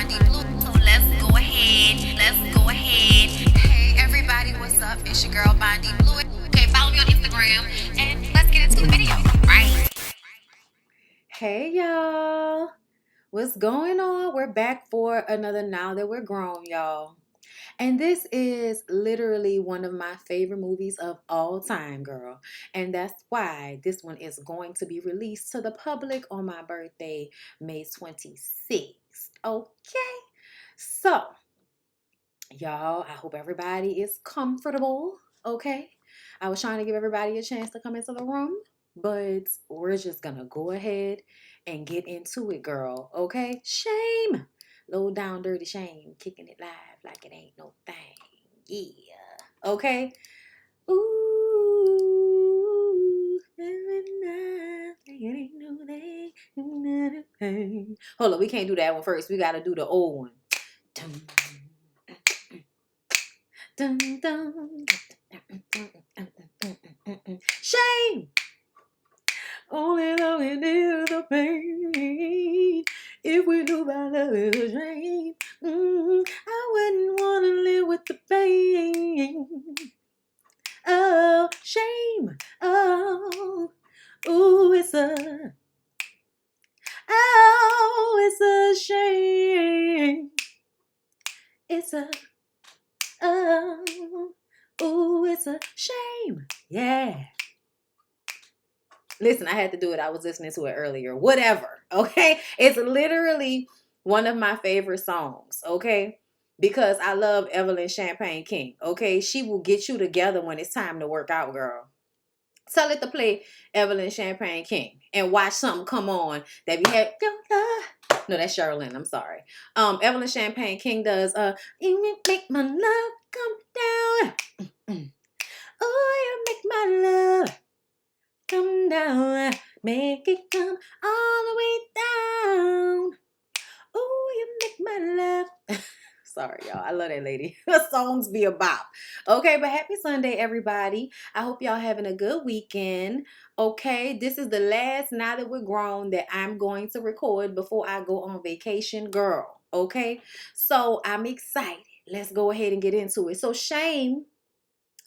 BondyBlue. So let's go ahead. Hey everybody, what's up? It's your girl BondyBlue. Okay, follow me on Instagram and let's get into the video, right? Hey y'all, what's going on? We're back for another Now That We're Grown, y'all. And this is literally one of my favorite movies of all time, girl. And that's why this one is going to be released to the public on my birthday, May 26th. Okay? So, y'all, I hope everybody is comfortable, okay? I was trying to give everybody a chance to come into the room, but we're just gonna go ahead and get into it, girl, okay? Shame! Low down, dirty shame, kicking it live like it ain't no thing. Yeah, okay? Ooh, it ain't no thing. Hold on, we can't do that one first. We gotta do the old one. Dum, dum, dum. Shame! Only love we knew the pain. If we knew my love is a dream, I wouldn't want to live with the pain. Oh, shame. Oh, ooh, it's a shame. Oh, ooh, it's a shame. Yeah. Listen, I had to do it. I was listening to it earlier. Whatever, okay? It's literally one of my favorite songs, okay? Because I love Evelyn Champagne King, okay? She will get you together when it's time to work out, girl. Tell it to play Evelyn Champagne King and watch something come on that we had. No, that's Sherilyn. I'm sorry. Evelyn Champagne King does you make my love come down. Oh, you make my love come down, make it come all the way down. Oh, you make my love. Sorry, y'all. I love that lady. Her songs be about. Okay, but happy Sunday, everybody. I hope y'all having a good weekend. Okay, this is the last Now That We're Grown that I'm going to record before I go on vacation, girl. Okay, so I'm excited. Let's go ahead and get into it. So Shame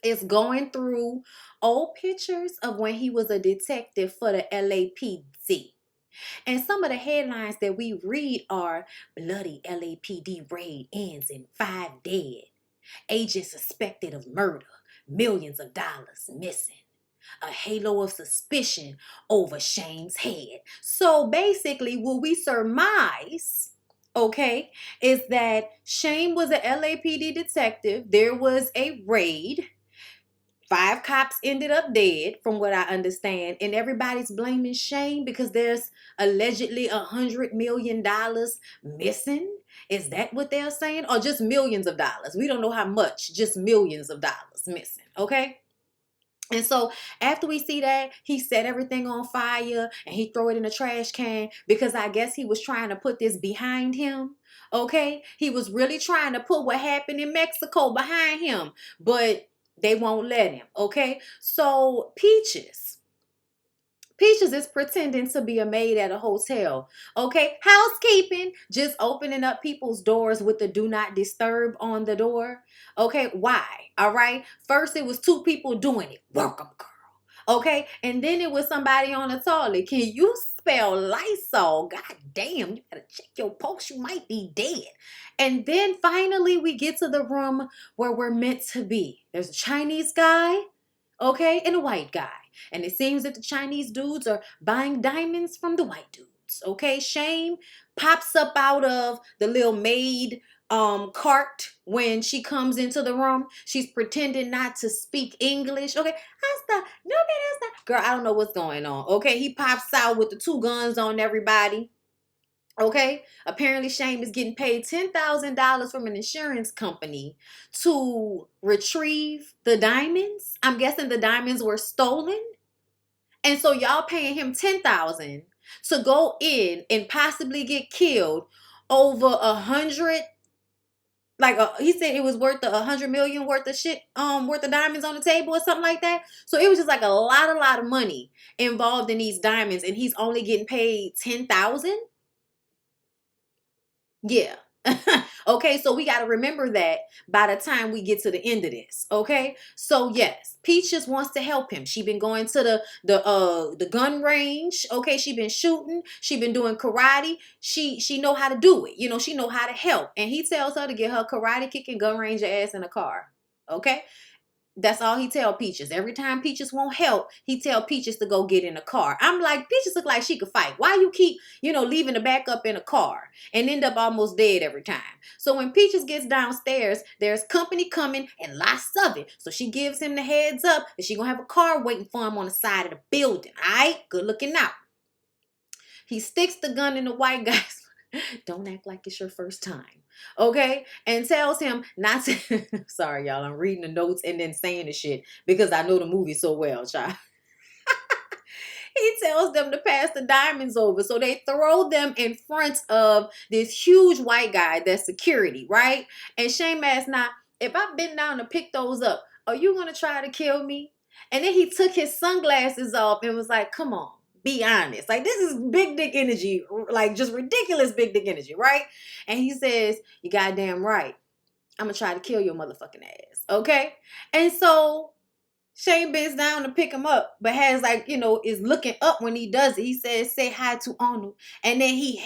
is going through old pictures of when he was a detective for the LAPD. And some of the headlines that we read are bloody LAPD raid ends in 5 dead. Agent suspected of murder. Millions of dollars missing. A halo of suspicion over Shane's head. So basically what we surmise, okay, is that Shane was a LAPD detective. There was a raid. 5 cops ended up dead, from what I understand, and everybody's blaming Shane because there's allegedly $100 million missing. Is that what they're saying? Or just millions of dollars? We don't know how much, just millions of dollars missing, okay? And so after we see that, he set everything on fire and he throw it in a trash can because I guess he was trying to put this behind him. Okay? He was really trying to put what happened in Mexico behind him, but they won't let him. Okay? So Peaches is pretending to be a maid at a hotel. Okay? Housekeeping, just opening up people's doors with the do not disturb on the door. Okay? Why? All right? First, it was 2 people doing it. Welcome, girl. Okay? And then it was somebody on the toilet. Can you spell Lysol? God damn, you gotta check your pulse. You might be dead. And then finally, we get to the room where we're meant to be. There's a Chinese guy, okay, and a white guy. And it seems that the Chinese dudes are buying diamonds from the white dudes. Okay, Shame pops up out of the little maid cart when she comes into the room. She's pretending not to speak English. Okay, hasta, no, girl, I don't know what's going on. Okay, he pops out with the 2 guns on everybody. Okay, apparently Shame is getting paid $10,000 from an insurance company to retrieve the diamonds. I'm guessing the diamonds were stolen. And so y'all paying him $10,000 to go in and possibly get killed over 100, like he said it was worth 100 million worth of shit, worth of diamonds on the table or something like that. So it was just like a lot of money involved in these diamonds, and he's only getting paid $10,000. Yeah. Okay, so we got to remember that by the time we get to the end of this. Okay, so yes, Peaches wants to help him. She been going to the gun range. Okay, she been shooting. She been doing karate. She know how to do it. You know, she know how to help. And he tells her to get her karate kicking gun ranger ass in a car. Okay, that's all he tell Peaches. Every time Peaches won't help, he tell Peaches to go get in a car. I'm like, Peaches look like she could fight. Why you keep, leaving the backup in a car and end up almost dead every time? So when Peaches gets downstairs, there's company coming and lots of it. So she gives him the heads up that she gonna have a car waiting for him on the side of the building. All right, good looking out. He sticks the gun in the white guy's. Don't act like it's your first time. Okay? And tells him not to. Sorry, y'all. I'm reading the notes and then saying the shit because I know the movie so well, child. He tells them to pass the diamonds over. So they throw them in front of this huge white guy that's security, right? And Shane asks, now, if I bend down to pick those up, are you going to try to kill me? And then he took his sunglasses off and was like, come on. Be honest. Like, this is big dick energy, like just ridiculous big dick energy, right? And he says, you goddamn right. I'm going to try to kill your motherfucking ass. Okay? And so Shane bends down to pick him up, but has is looking up when he does it. He says, say hi to Arnold. And then he,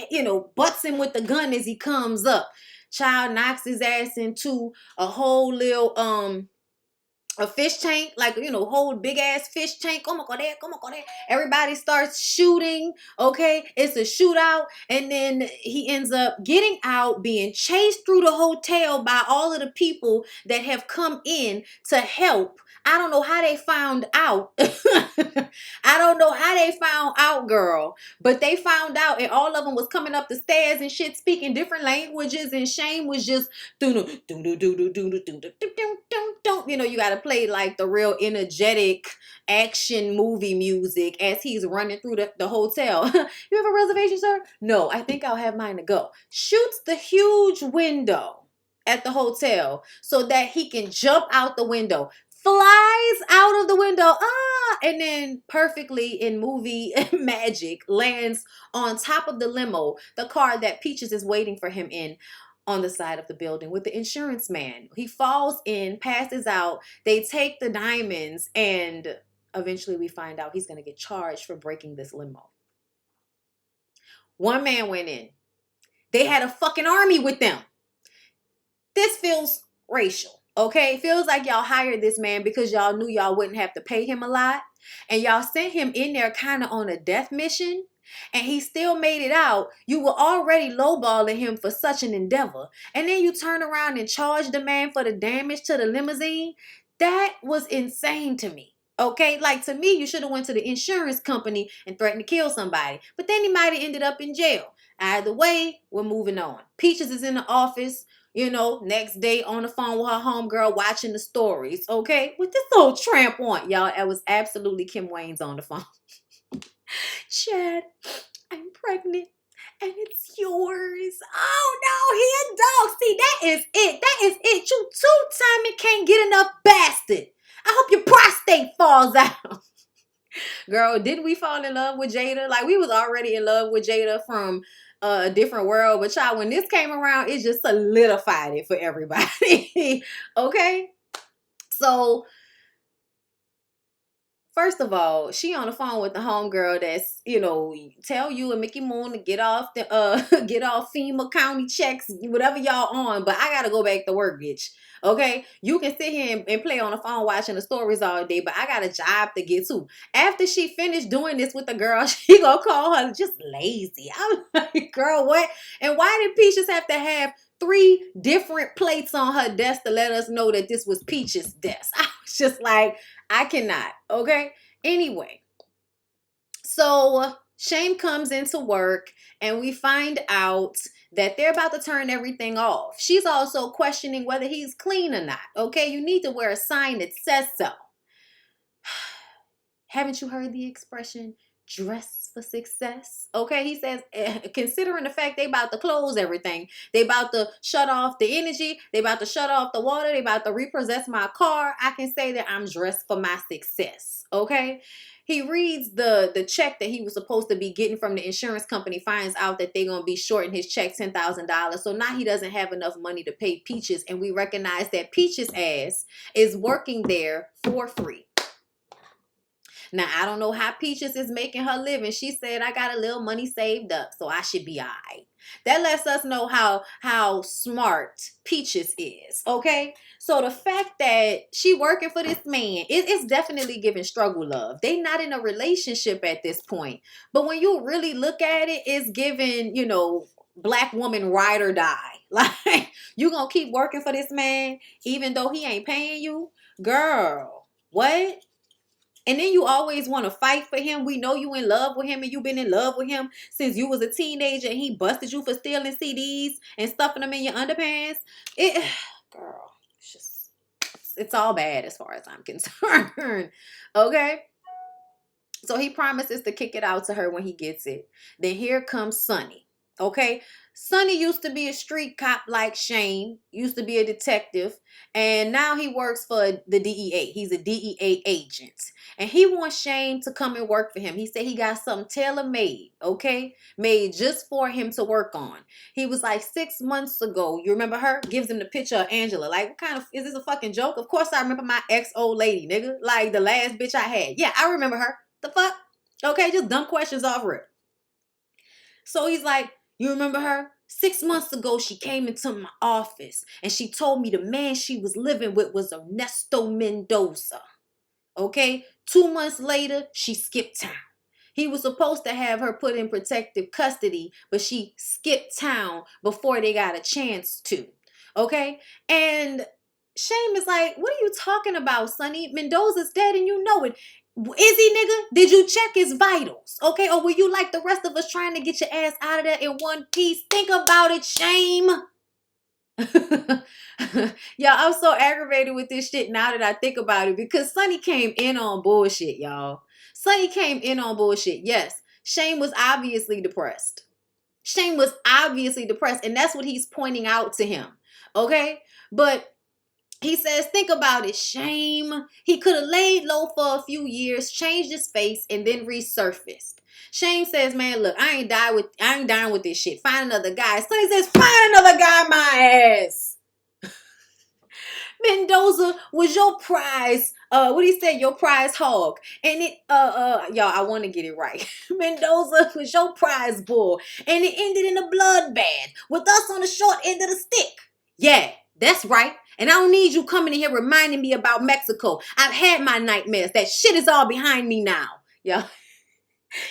butts him with the gun as he comes up. Child knocks his ass into a whole little, a fish tank, whole big ass fish tank. Come on, go there, come on, go there. Everybody starts shooting. Okay, it's a shootout, and then he ends up getting out, being chased through the hotel by all of the people that have come in to help. I don't know how they found out. I don't know how they found out, girl. But they found out, and all of them was coming up the stairs and shit, speaking different languages, and Shane was just you gotta play like the real energetic action movie music as he's running through the hotel. You have a reservation, sir? No, I think I'll have mine to go. Shoots the huge window at the hotel so that he can jump out the window. Flies out of the window, and then perfectly in movie magic lands on top of the limo, the car that Peaches is waiting for him in, on the side of the building with the insurance man. He falls in, passes out. They take the diamonds, and eventually we find out he's going to get charged for breaking this limo. One man went in. They had a fucking army with them. This feels racial. Okay, feels like y'all hired this man because y'all knew y'all wouldn't have to pay him a lot. And y'all sent him in there kind of on a death mission. And he still made it out. You were already lowballing him for such an endeavor. And then you turn around and charge the man for the damage to the limousine. That was insane to me. Okay, like to me, you should have went to the insurance company and threatened to kill somebody. But then he might have ended up in jail. Either way, we're moving on. Peaches is in the office. Next day on the phone with her homegirl watching the stories, okay? With this little tramp on, y'all. It was absolutely Kim Wayne's on the phone. Chad, I'm pregnant and it's yours. Oh no, he a dog. See, that is it. That is it. You two-timing can't get enough bastard. I hope your prostate falls out. Girl, didn't we fall in love with Jada? Like, we was already in love with Jada from a different world. But child, when this came around, it just solidified it for everybody. Okay? So, first of all, she on the phone with the homegirl that's, tell you and Mickey Moon to get off get off FEMA county checks, whatever y'all on, but I gotta go back to work, bitch. Okay? You can sit here and play on the phone watching the stories all day, but I got a job to get to. After she finished doing this with the girl, she gonna call her just lazy. I'm like, girl, what? And why did Peaches have to have 3 different plates on her desk to let us know that this was Peaches' desk? I was just like, I cannot. Okay? Anyway, so Shane comes into work and we find out that they're about to turn everything off. She's also questioning whether he's clean or not. Okay? You need to wear a sign that says so. Haven't you heard the expression, dress dress for success. Okay, he says, considering the fact they about to close everything, they about to shut off the energy, they about to shut off the water, they about to repossess my car, I can say that I'm dressed for my success. Okay. He reads the check that he was supposed to be getting from the insurance company, finds out that they're going to be shorting his check $10,000. So now he doesn't have enough money to pay Peaches. And we recognize that Peaches' ass is working there for free. Now, I don't know how Peaches is making her living. She said, I got a little money saved up, so I should be all right. That lets us know how smart Peaches is, okay? So the fact that she working for this man, it's definitely giving struggle love. They not in a relationship at this point. But when you really look at it, it's giving, black woman ride or die. Like, you gonna keep working for this man even though he ain't paying you? Girl, what? And then you always want to fight for him. We know you in love with him and you've been in love with him since you was a teenager and he busted you for stealing CDs and stuffing them in your underpants. Girl, it's all bad as far as I'm concerned. Okay? So he promises to kick it out to her when he gets it. Then here comes Sonny. Okay? Sonny used to be a street cop like Shane, used to be a detective, and now he works for the DEA. He's a DEA agent. And he wants Shane to come and work for him. He said he got something tailor-made, okay? Made just for him to work on. He was like 6 months ago. You remember her? Gives him the picture of Angela. Like, what kind of, is this a fucking joke? Of course I remember my ex-old lady, nigga. Like, the last bitch I had. Yeah, I remember her. The fuck? Okay, just dumb questions off rip. So he's like, you remember her? 6 months ago, she came into my office and she told me the man she was living with was Ernesto Mendoza. Okay? 2 months later, she skipped town. He was supposed to have her put in protective custody, but she skipped town before they got a chance to. Okay? And Shame is like, what are you talking about, Sonny? Mendoza's dead and you know it. Is he, nigga? Did you check his vitals? Okay? Or were you like the rest of us trying to get your ass out of there in one piece? Think about it, Shame. Y'all, I'm so aggravated with this shit now that I think about it because Sonny came in on bullshit, y'all. Sonny came in on bullshit. Yes, Shane was obviously depressed. Shane was obviously depressed, and that's what he's pointing out to him. Okay? But he says, think about it, Shame. He could have laid low for a few years, changed his face, and then resurfaced. Shane says, man, look, I ain't dying with this shit. Find another guy. Sonny says, find another guy, my ass. Mendoza was your prize, what he said, your prize hog. And y'all, I want to get it right. Mendoza was your prize bull. And it ended in a bloodbath with us on the short end of the stick. Yeah, that's right. And I don't need you coming in here reminding me about Mexico. I've had my nightmares. That shit is all behind me now. Yeah.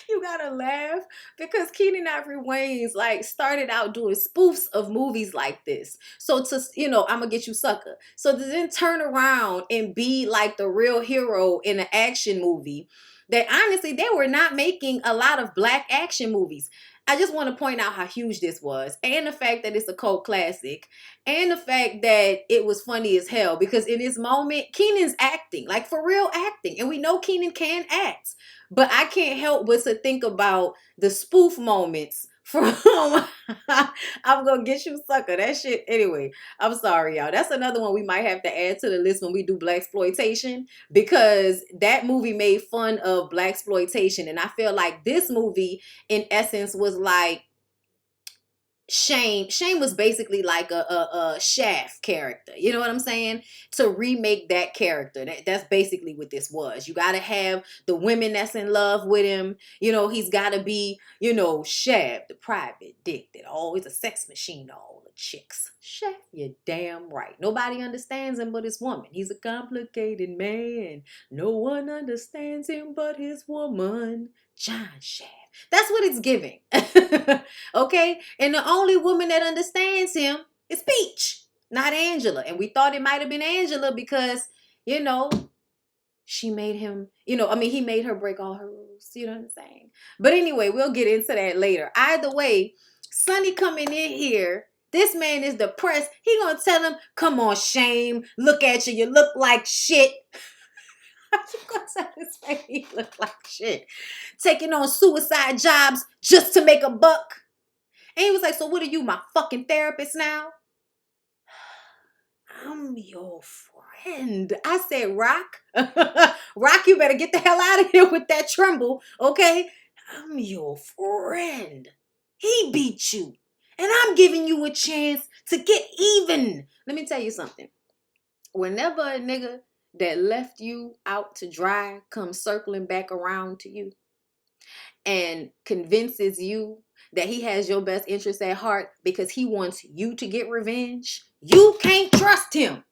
You gotta laugh because Keenen Ivory Wayans like started out doing spoofs of movies like this. So to, I'm gonna get you sucker. So to then turn around and be like the real hero in an action movie, that honestly, they were not making a lot of black action movies. I just want to point out how huge this was, and the fact that it's a cult classic, and the fact that it was funny as hell, because in this moment, Keenan's acting, like for real acting, and we know Keenen can act, but I can't help but to think about the spoof moments from I'm gonna get you sucker. That shit, anyway, I'm sorry, y'all. That's another one we might have to add to the list when we do blaxploitation, because that movie made fun of blaxploitation, and I feel like this movie in essence was like Shane was basically like a Shaft character. You know what I'm saying? To remake that character. That's basically what this was. You got to have the women that's in love with him. He's got to be, Shaft, the private dick that always a sex machine to all the chicks. Shaft, you're damn right. Nobody understands him but his woman. He's a complicated man. No one understands him but his woman. John Shaft. That's what it's giving. Okay? And the only woman that understands him is Peach, not Angela. And we thought it might have been Angela because, she made him, he made her break all her rules. You know what I'm saying? But anyway, we'll get into that later. Either way, Sonny coming in here, this man is depressed. He gonna tell him, come on, Shame. Look at you. You look like shit. You gonna tell this man he look like shit? Taking on suicide jobs just to make a buck. And he was like, so what are you, my fucking therapist now? I'm your friend. I said, Rock. Rock, you better get the hell out of here with that tremble, okay? I'm your friend. He beat you. And I'm giving you a chance to get even. Let me tell you something. Whenever a nigga that left you out to dry comes circling back around to you and convinces you that he has your best interest at heart because he wants you to get revenge, you can't trust him.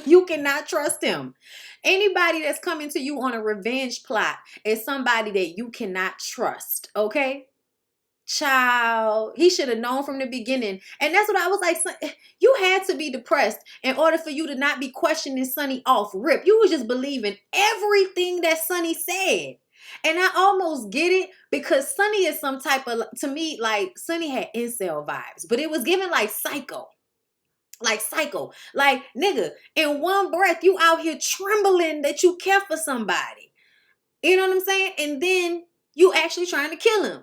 You cannot trust him. Anybody that's coming to you on a revenge plot is somebody that you cannot trust, okay? Child, he should have known from the beginning. And that's what I was like, you had to be depressed in order for you to not be questioning Sonny off rip. You was just believing everything that Sonny said. And I almost get it because Sonny is some type of, to me, like Sonny had incel vibes, but it was given like psycho. Like psycho. Like, nigga, in one breath, you out here trembling that you care for somebody. You know what I'm saying? And then you actually trying to kill him.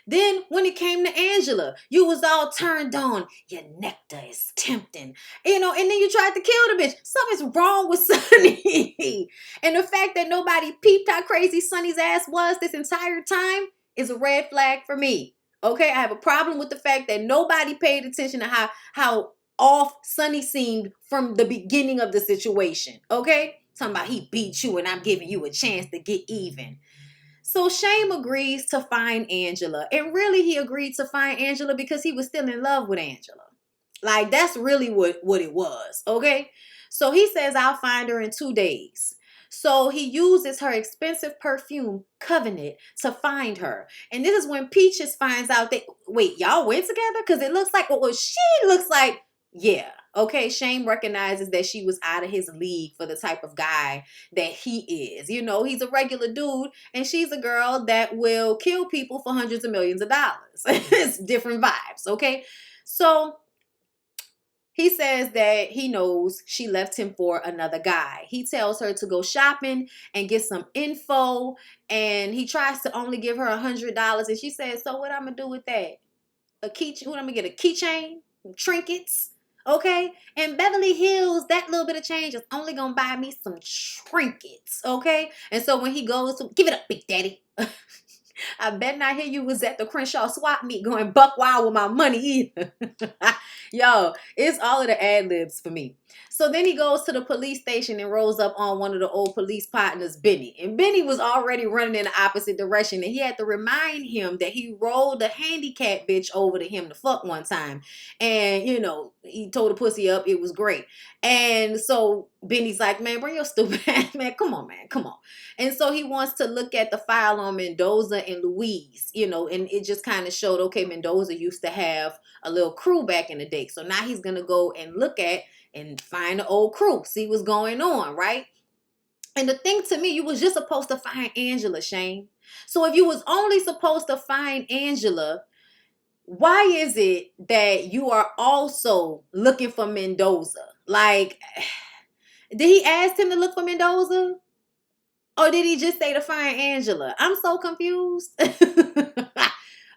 Then when it came to Angela, you was all turned on. Your nectar is tempting. You know, and then you tried to kill the bitch. Something's wrong with Sonny. And the fact that nobody peeped how crazy Sonny's ass was this entire time is a red flag for me. Okay? I have a problem with the fact that nobody paid attention to how off Sonny seemed from the beginning of the situation. Okay? Talking about he beat you and I'm giving you a chance to get even. So Shame agrees to find Angela. And really he agreed to find Angela because he was still in love with Angela. Like that's really what it was. Okay? So he says, I'll find her in 2 days. So he uses her expensive perfume, Covenant, to find her. And this is when Peaches finds out that, wait, y'all went together? Because it looks like, well, she looks like, yeah. Okay, Shame recognizes that she was out of his league for the type of guy that he is. You know, he's a regular dude, and she's a girl that will kill people for hundreds of millions of dollars. It's different vibes, okay? So he says that he knows she left him for another guy. He tells her to go shopping and get some info, and he tries to only give her $100, and she says, so what I'm gonna do with that? What I'm gonna get, a keychain? Trinkets? Okay? And Beverly Hills, that little bit of change is only gonna buy me some trinkets, okay? And so when he goes to, give it up, Big Daddy. I bet not hear you was at the Crenshaw swap meet going buck wild with my money either. Yo, it's all of the ad-libs for me. So then he goes to the police station and rolls up on one of the old police partners, Benny. And Benny was already running in the opposite direction. And he had to remind him that he rolled a handicapped bitch over to him to fuck one time. And, you know, he told the pussy up. It was great. And so Benny's like, man, bring your stupid ass, man. Come on, man. Come on. And so he wants to look at the file on Mendoza and Louise, you know, and it just kind of showed, okay, Mendoza used to have a little crew back in the day. So now he's going to go and look at and find the old crew, see what's going on, right? And the thing to me, you was just supposed to find Angela, Shane. So if you was only supposed to find Angela, why is it that you are also looking for Mendoza? Like, did he ask him to look for Mendoza? Or did he just say to find Angela? I'm so confused.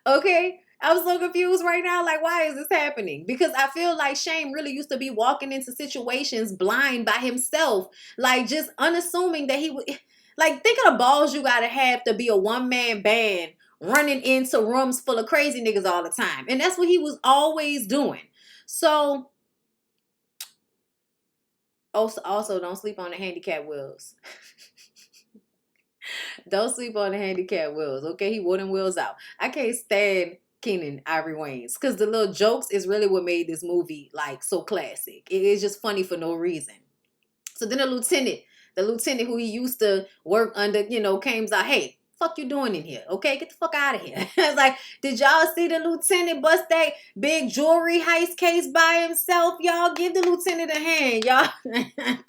Okay? I'm so confused right now. Like, why is this happening? Because I feel like Shame really used to be walking into situations blind by himself. Like, just unassuming that he would... Like, think of the balls you gotta have to be a one-man band running into rooms full of crazy niggas all the time. And that's what he was always doing. So... Also, don't sleep on the handicap wheels. Don't sleep on the handicap wheels, okay? He wooden wheels out. I can't stand Keenen Ivory Wayans because the little jokes is really what made this movie like so classic. It is just funny for no reason. So then the lieutenant who he used to work under, you know, came out, hey, fuck you doing in here, okay? Get the fuck out of here. I was like, did y'all see the lieutenant bust that big jewelry heist case by himself? Y'all give the lieutenant a hand, y'all.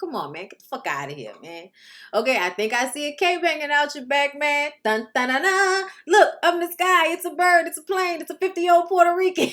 Come on, man. Get the fuck out of here, man. Okay, I think I see a cape hanging out your back, man. Dun, dun, dun, dun. Look, up in the sky. It's a bird. It's a plane. It's a 50-year-old Puerto Rican.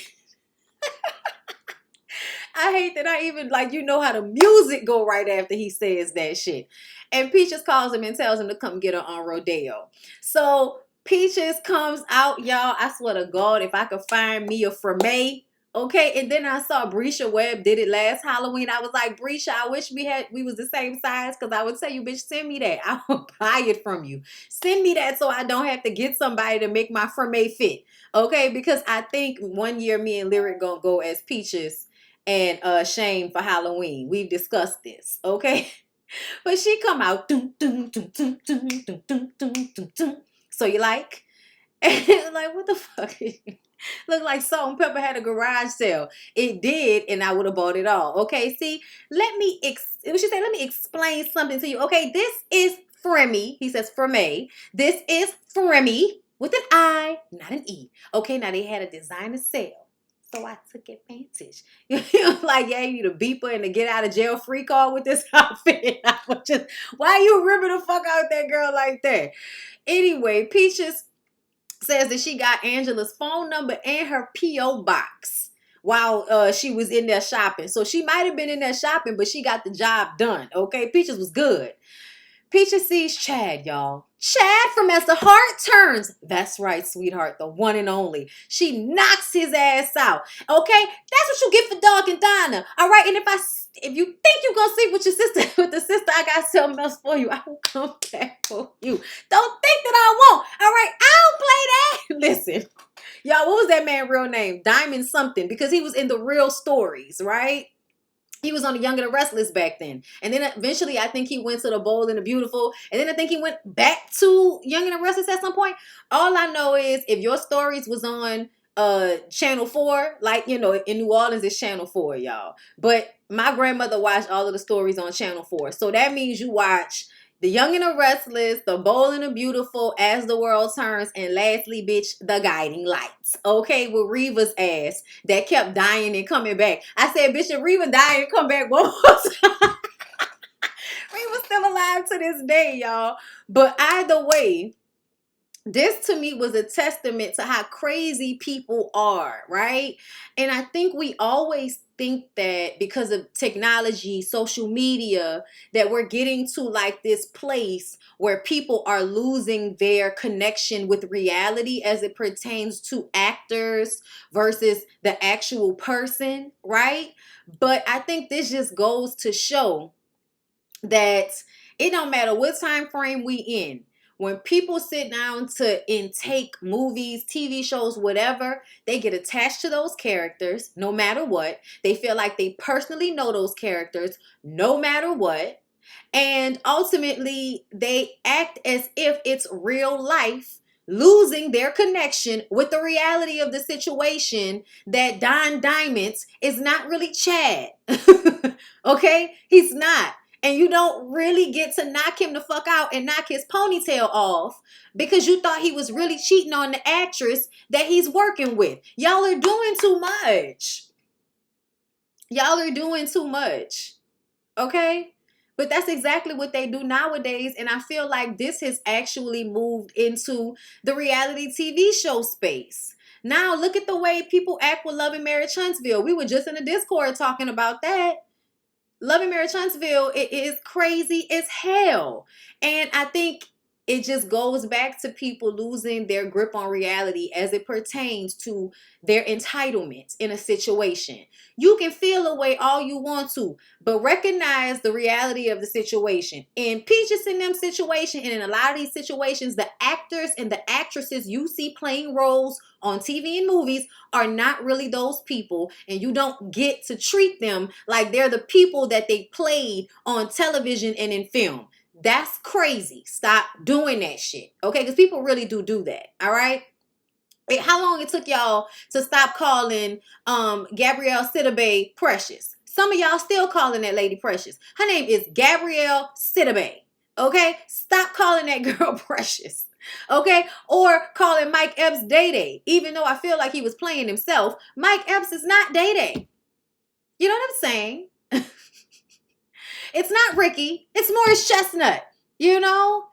I hate that I even, like, you know how the music go right after he says that shit. And Peaches calls him and tells him to come get her on Rodeo. So Peaches comes out, y'all. I swear to God, if I could find me a Frame. Okay, and then I saw Brisha Webb did it last Halloween. I was like, Brisha, I wish we was the same size, because I would tell you, bitch, send me that. I will buy it from you. Send me that so I don't have to get somebody to make my Frame fit. Okay, because I think one year me and Lyric gonna go as Peaches and Shame for Halloween. We've discussed this, okay? But she come out, doom, doom, doom, doom, doom, doom, doom, doom, doom, doom. So you like? And like, what the fuck? Look like Salt and Pepper had a garage sale. It did, and I would have bought it all. Okay, see, what she said, let me explain something to you. Okay, this is Fremy. He says Frame. This is Fremy with an I, not an E. Okay, now they had a designer sale. So I took advantage. Like, yeah, you need a beeper and a get out of jail free card with this outfit. I was just, why you ripping the fuck out that girl like that? Anyway, Peaches says that she got Angela's phone number and her P.O. box while she was in there shopping. So she might have been in there shopping, but she got the job done. Okay, Peaches was good. Peaches sees Chad, y'all. Chad from As the Heart Turns. That's right, sweetheart, the one and only. She knocks his ass out. Okay, that's what you get for Dog and Donna. All right, and if you think you're gonna sleep with your sister, with the sister, I got something else for you. I will come back for you. Don't think that I won't. All right, I'll play that. Listen, y'all, what was that man's real name? Diamond something, because he was in the Real Stories, right? He was on the Young and the Restless back then. And then eventually I think he went to the Bold and the Beautiful. And then I think he went back to Young and the Restless at some point. All I know is if Your Stories was on Channel 4, like, you know, in New Orleans, it's Channel 4, y'all. But my grandmother watched all of the stories on Channel 4. So that means you watch The Young and the Restless, The Bold and the Beautiful, As the World Turns, and lastly, bitch, The Guiding Lights. Okay, with Reva's ass that kept dying and coming back. I said, bitch, if Reva died and come back one more time. Reva's still alive to this day, y'all. But either way, this to me was a testament to how crazy people are, right? And I think we always think that because of technology, social media, that we're getting to like this place where people are losing their connection with reality as it pertains to actors versus the actual person, right? But I think this just goes to show that it don't matter what time frame we in. When people sit down to intake movies, TV shows, whatever, they get attached to those characters no matter what. They feel like they personally know those characters no matter what. And ultimately, they act as if it's real life, losing their connection with the reality of the situation that Don Diamonds is not really Chad. Okay? He's not. And you don't really get to knock him the fuck out and knock his ponytail off because you thought he was really cheating on the actress that he's working with. Y'all are doing too much. Y'all are doing too much. Okay? But that's exactly what they do nowadays. And I feel like this has actually moved into the reality TV show space. Now, look at the way people act with Love and Marriage Huntsville. We were just in the Discord talking about that. Love and Marriage Huntsville, it is crazy as hell. And I think it just goes back to people losing their grip on reality as it pertains to their entitlement in a situation. You can feel away all you want to, but recognize the reality of the situation. In Peaches in them situation, and in a lot of these situations, the actors and the actresses you see playing roles on TV and movies are not really those people, and you don't get to treat them like they're the people that they played on television and in film. That's crazy. Stop doing that shit. Okay? Because people really do that. All right? How long it took y'all to stop calling Gabrielle Sidibe Precious? Some of y'all still calling that lady Precious. Her name is Gabrielle Sidibe. Okay? Stop calling that girl Precious. Okay? Or calling Mike Epps Day Day. Even though I feel like he was playing himself, Mike Epps is not Day Day. You know what I'm saying? It's not Ricky. It's Morris Chestnut. You know?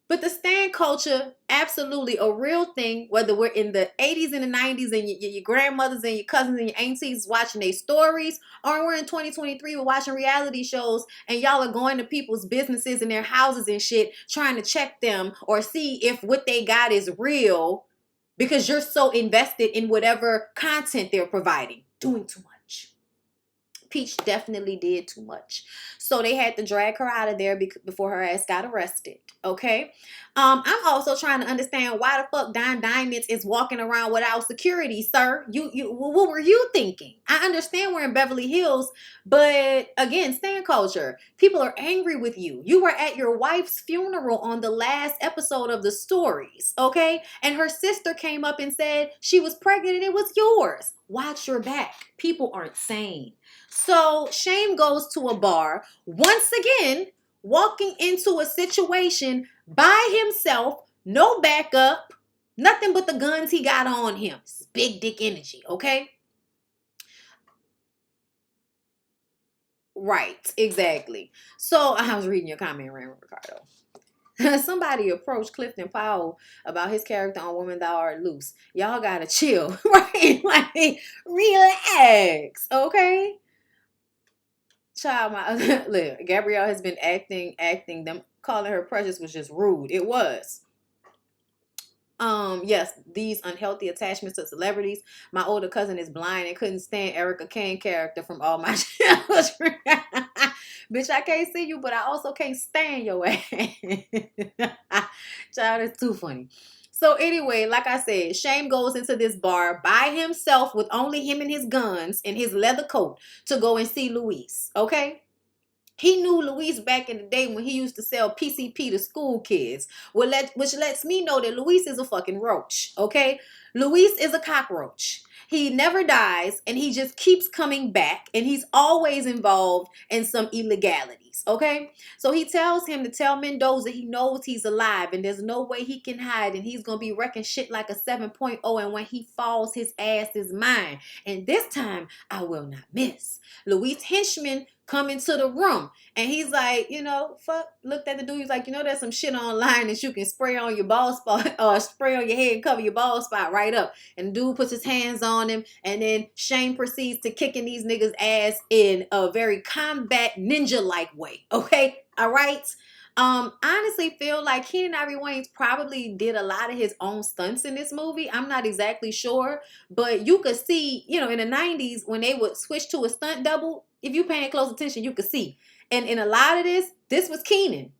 But the stan culture, absolutely a real thing, whether we're in the 80s and the 90s and your grandmothers and your cousins and your aunties watching their stories, or we're in 2023, we're watching reality shows and y'all are going to people's businesses and their houses and shit, trying to check them or see if what they got is real because you're so invested in whatever content they're providing. Doing too much. Peach definitely did too much. So they had to drag her out of there before her ass got arrested. Okay. I'm also trying to understand why the fuck Don Diamonds is walking around without security, sir. What were you thinking? I understand we're in Beverly Hills, but again, stan culture. People are angry with you. You were at your wife's funeral on the last episode of the stories, okay? And her sister came up and said she was pregnant and it was yours. Watch your back. People aren't sane. So Shame goes to a bar, once again, walking into a situation by himself, no backup, nothing but the guns he got on him. This is big dick energy, okay? Right, exactly. So I was reading your comment, Raymond Ricardo. Somebody approached Clifton Powell about his character on Woman Thou Art Loose. Y'all gotta chill, right? Like, relax, okay? Child, look, Gabrielle has been acting. Them calling her precious was just rude. It was. Yes, these unhealthy attachments to celebrities. My older cousin is blind and couldn't stand Erica Kane character from All My Children. Bitch, I can't see you, but I also can't stand your ass. Child, it's too funny. So anyway, like I said, Shame goes into this bar by himself with only him and his guns and his leather coat to go and see Luis. Okay? He knew Luis back in the day when he used to sell PCP to school kids, which lets me know that Luis is a fucking roach, okay? Luis is a cockroach. He never dies, and he just keeps coming back, and he's always involved in some illegalities, okay? So he tells him to tell Mendoza he knows he's alive, and there's no way he can hide, and he's going to be wrecking shit like a 7.0, and when he falls, his ass is mine. And this time, I will not miss. Luis henchman come into the room and he's like, looked at the dude. He's like, there's some shit online that you can spray on your bald spot or spray on your head and cover your bald spot right up. And the dude puts his hands on him and then Shane proceeds to kicking these niggas ass in a very combat ninja-like way. Okay. All right. Honestly feel like Keenen Ivory Wayans probably did a lot of his own stunts in this movie. I'm not exactly sure, but you could see, in the 90s when they would switch to a stunt double, if you paying close attention, you could see. And in a lot of this was Keenen.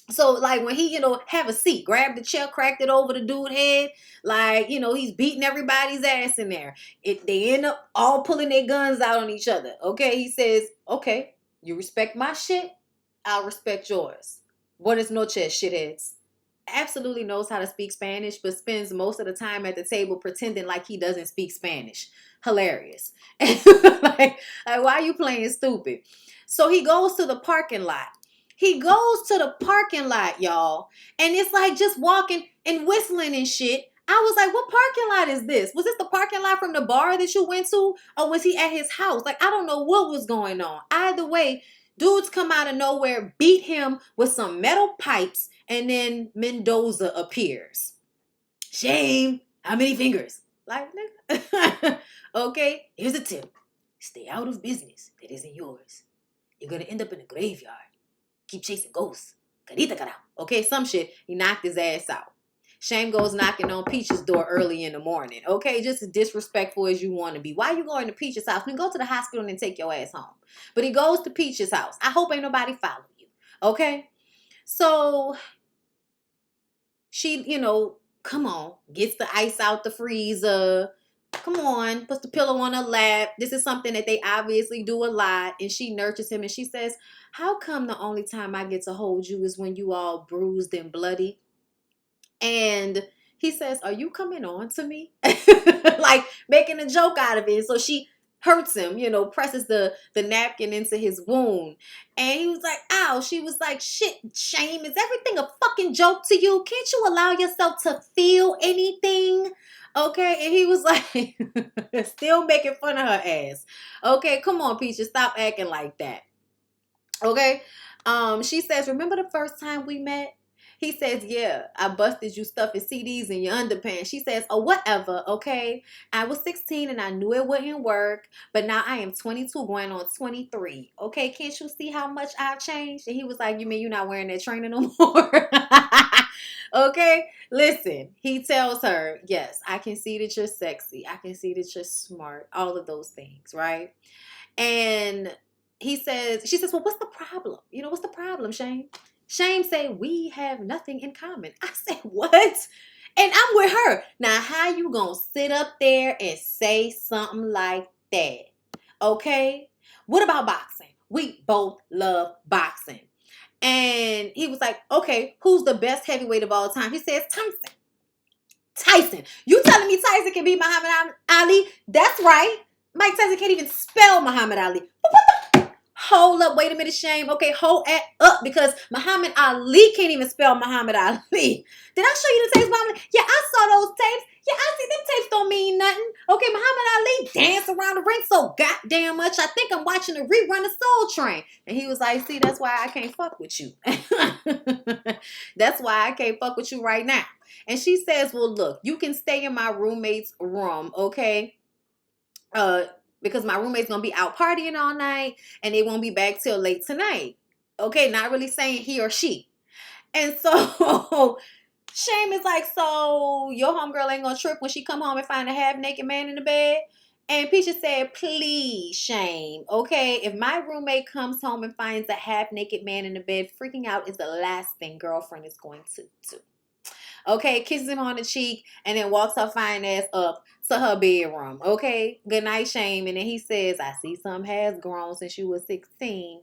So, like, when he, have a seat, grabbed the chair, cracked it over the dude's head, like, he's beating everybody's ass in there. They end up all pulling their guns out on each other, okay? He says, okay, you respect my shit, I'll respect yours. Buenas noches, shitheads. Absolutely knows how to speak Spanish, but spends most of the time at the table pretending like he doesn't speak Spanish. Hilarious. like, why are you playing stupid? So he goes to the parking lot. Y'all. And it's like just walking and whistling and shit. I was like, what parking lot is this? Was this the parking lot from the bar that you went to? Or was he at his house? Like, I don't know what was going on. Either way, dudes come out of nowhere, beat him with some metal pipes, and then Mendoza appears. Shame. How many fingers? Like, nigga. Okay, here's a tip. Stay out of business that isn't yours. You're going to end up in a graveyard. Keep chasing ghosts. Carita cara. Okay, some shit. He knocked his ass out. Shame goes knocking on Peach's door early in the morning. Okay, just as disrespectful as you want to be. Why are you going to Peach's house? Then go to the hospital and then take your ass home. But he goes to Peach's house. I hope ain't nobody follow you. Okay? So she, come on, gets the ice out the freezer. Come on, puts the pillow on her lap. This is something that they obviously do a lot. And she nurtures him and she says, how come the only time I get to hold you is when you all bruised and bloody? And he says, are you coming on to me? Like making a joke out of it. So she hurts him, presses the napkin into his wound. And he was like, ow. She was like, shit, Shame, is everything a fucking joke to you? Can't you allow yourself to feel anything? Okay, and he was like, still making fun of her ass. Okay, come on, Peaches, stop acting like that. Okay, she says, remember the first time we met? He says, yeah, I busted you stuffing CDs in your underpants. She says, oh, whatever, okay? I was 16 and I knew it wouldn't work, but now I am 22 going on 23. Okay, can't you see how much I've changed? And he was like, you mean you're not wearing that trainer no more? Okay, listen, he tells her, yes, I can see that you're sexy. I can see that you're smart. All of those things, right? And she says, well, what's the problem? You know, what's the problem, Shane? Shane said, we have nothing in common. I said, what? And I'm with her. Now, how you gonna sit up there and say something like that? Okay? What about boxing? We both love boxing. And he was like, okay, who's the best heavyweight of all time? He says, Tyson. Tyson. You telling me Tyson can beat Muhammad Ali? That's right. Mike Tyson can't even spell Muhammad Ali. Hold up, wait a minute, Shame. Okay, hold it up, because Muhammad Ali can't even spell Muhammad Ali. Did I show you the tapes, Muhammad? Yeah, I saw those tapes. Yeah, I see them tapes don't mean nothing. Okay, Muhammad Ali danced around the ring so goddamn much. I think I'm watching a rerun of Soul Train. And he was like, see, that's why I can't fuck with you. That's why I can't fuck with you right now. And she says, well, look, you can stay in my roommate's room, okay? Because my roommate's gonna be out partying all night and they won't be back till late tonight. Okay, not really saying he or she. And so Shame is like, so your homegirl ain't gonna trip when she come home and find a half-naked man in the bed? And Peja said, please, Shame, okay? If my roommate comes home and finds a half-naked man in the bed, freaking out is the last thing girlfriend is going to do. Okay, kisses him on the cheek and then walks her fine ass up to her bedroom. Okay, good night, Shame. And then he says, I see some has grown since you were 16.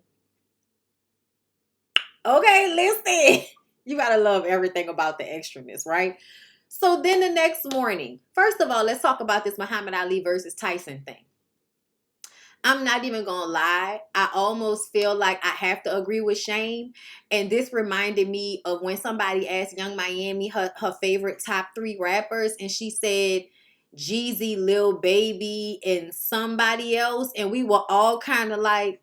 Okay, listen. You gotta love everything about the extraness, right? So then the next morning, first of all, let's talk about this Muhammad Ali versus Tyson thing. I'm not even gonna lie. I almost feel like I have to agree with Shane. And this reminded me of when somebody asked Young Miami her favorite top 3 rappers, and she said Jeezy, Lil Baby, and somebody else. And we were all kind of like,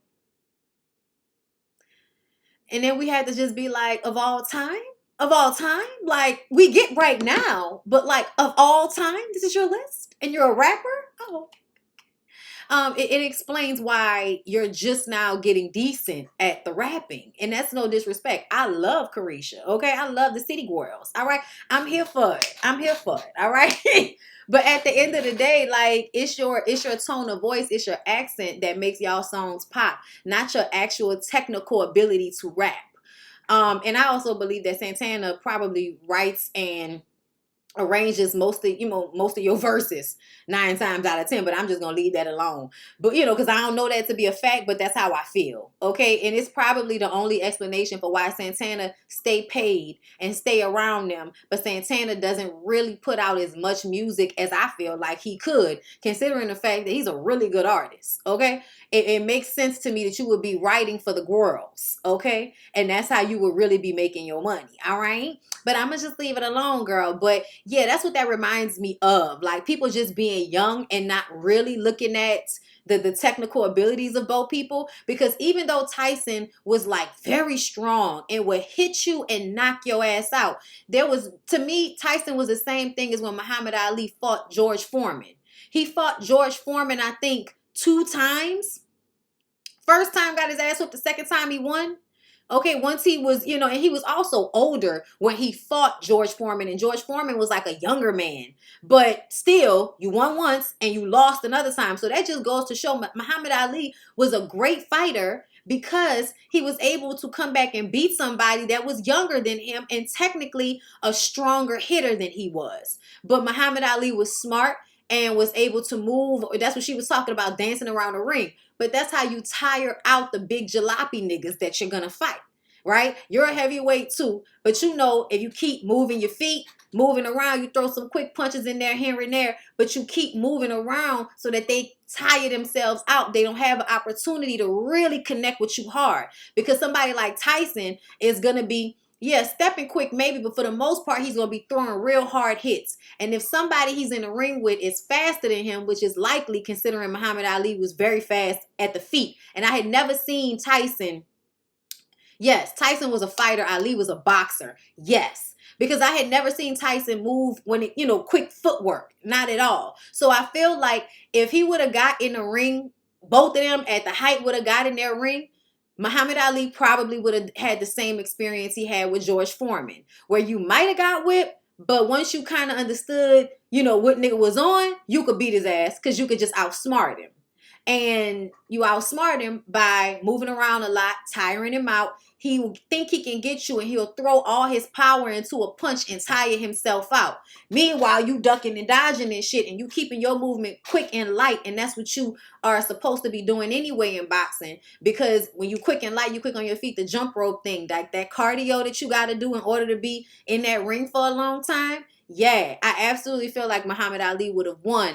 and then we had to just be like, of all time? Of all time? Like, we get right now, but like, of all time, this is your list? And you're a rapper? Oh, it explains why you're just now getting decent at the rapping. And that's no disrespect. I love Carisha, okay? I love the City Girls, all right? I'm here for it. I'm here for it, all right? But at the end of the day, like, it's your tone of voice, it's your accent that makes y'all songs pop, not your actual technical ability to rap. And I also believe that Santana probably writes and arranges most of your verses 9 times out of 10, but I'm just gonna leave that alone. But because I don't know that to be a fact, but that's how I feel. Okay, and it's probably the only explanation for why Santana stay paid and stay around them, but Santana doesn't really put out as much music as I feel like he could, considering the fact that he's a really good artist. Okay, it makes sense to me that you would be writing for the girls, okay, and that's how you would really be making your money. All right, but I'm gonna just leave it alone, girl. But yeah, that's what that reminds me of. Like, people just being young and not really looking at the technical abilities of both people. Because even though Tyson was like very strong and would hit you and knock your ass out, to me, Tyson was the same thing as when Muhammad Ali fought George Foreman. He fought George Foreman, I think, 2 times. First time got his ass whooped. The second time he won. Okay, once he was, and he was also older when he fought George Foreman, and George Foreman was like a younger man. But still, you won once and you lost another time. So that just goes to show Muhammad Ali was a great fighter because he was able to come back and beat somebody that was younger than him and technically a stronger hitter than he was. But Muhammad Ali was smart and was able to move. That's what she was talking about, dancing around the ring. But that's how you tire out the big jalopy niggas that you're going to fight, right? You're a heavyweight too. But if you keep moving your feet, moving around, you throw some quick punches in there, here and there, but you keep moving around so that they tire themselves out. They don't have an opportunity to really connect with you hard. Because somebody like Tyson is going to be, stepping quick maybe, but for the most part, he's going to be throwing real hard hits. And if somebody he's in the ring with is faster than him, which is likely considering Muhammad Ali was very fast at the feet. And I had never seen Tyson, Yes, Tyson was a fighter. Ali was a boxer. Yes. Because I had never seen Tyson move when it, quick footwork. Not at all. So I feel like if he would have got in the ring, both of them at the height would have got in their ring, Muhammad Ali probably would have had the same experience he had with George Foreman, where you might have got whipped, but once you kind of understood, what nigga was on, you could beat his ass because you could just outsmart him. And you outsmart him by moving around a lot, tiring him out. He will think he can get you and he'll throw all his power into a punch and tire himself out. Meanwhile, you ducking and dodging and shit and you keeping your movement quick and light, and that's what you are supposed to be doing anyway in boxing, because when you quick and light, you quick on your feet, the jump rope thing, that cardio that you got to do in order to be in that ring for a long time. Yeah, I absolutely feel like Muhammad Ali would have won.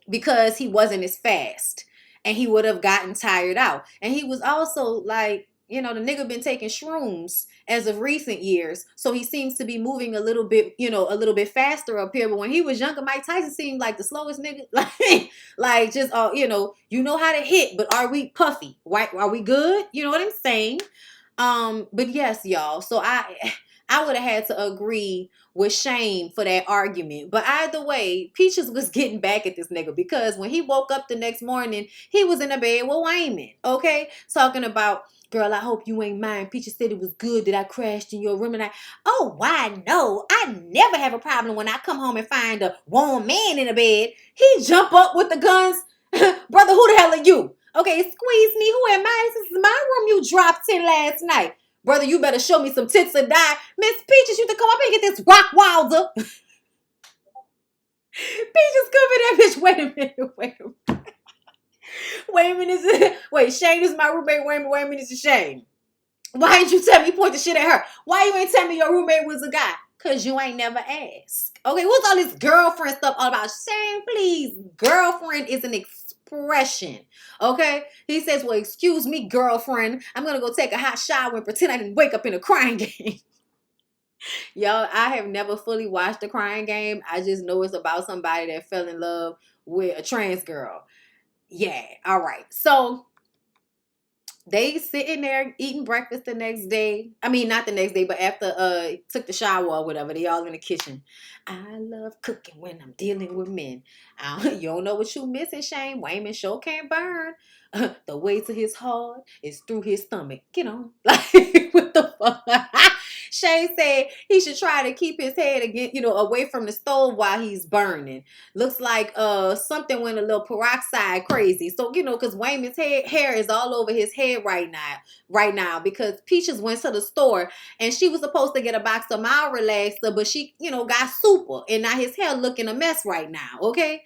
Because he wasn't as fast and he would have gotten tired out. And he was also like, the nigga been taking shrooms as of recent years. So he seems to be moving a little bit, a little bit faster up here. But when he was younger, Mike Tyson seemed like the slowest nigga. Like just, you know how to hit, but are we puffy? Right? Are we good? You know what I'm saying? But yes, y'all. So I would have had to agree with Shane for that argument. But either way, Peaches was getting back at this nigga because when he woke up the next morning, he was in the bed with Wayman. Okay? Talking about, girl, I hope you ain't mind. Peaches said it was good that I crashed in your room. And oh, why no? I never have a problem when I come home and find a warm man in the bed. He jump up with the guns. Brother, who the hell are you? Okay, squeeze me. Who am I? This is my room you dropped in last night. Brother, you better show me some tits or die. Miss Peaches, you to come up and get this rock wilder. Peaches covered that bitch. Wait a minute. Wait, Shane is my roommate. Wait a minute, is Shane. Why didn't you tell me? You point the shit at her. Why you ain't tell me your roommate was a guy? Because you ain't never asked. Okay, what's all this girlfriend stuff all about? Shane, please. Girlfriend is an expression. Okay? He says, well, excuse me, girlfriend. I'm going to go take a hot shower and pretend I didn't wake up in a crying game. Y'all, I have never fully watched The Crying Game. I just know it's about somebody that fell in love with a trans girl. Yeah, all right. So they sitting there eating breakfast the next day. I mean, not the next day, but after took the shower or whatever. They all in the kitchen. I love cooking when I'm dealing with men. You don't know what you missing, Shane. Wayman sure can't burn. The way to his heart is through his stomach. Get on. Like, what the fuck? Shane said he should try to keep his head again, away from the stove while he's burning. Looks like something went a little peroxide crazy. So, because Wayman's hair is all over his head right now because Peaches went to the store and she was supposed to get a box of mild relaxer, but she, got super. And now his hair looking a mess right now, okay?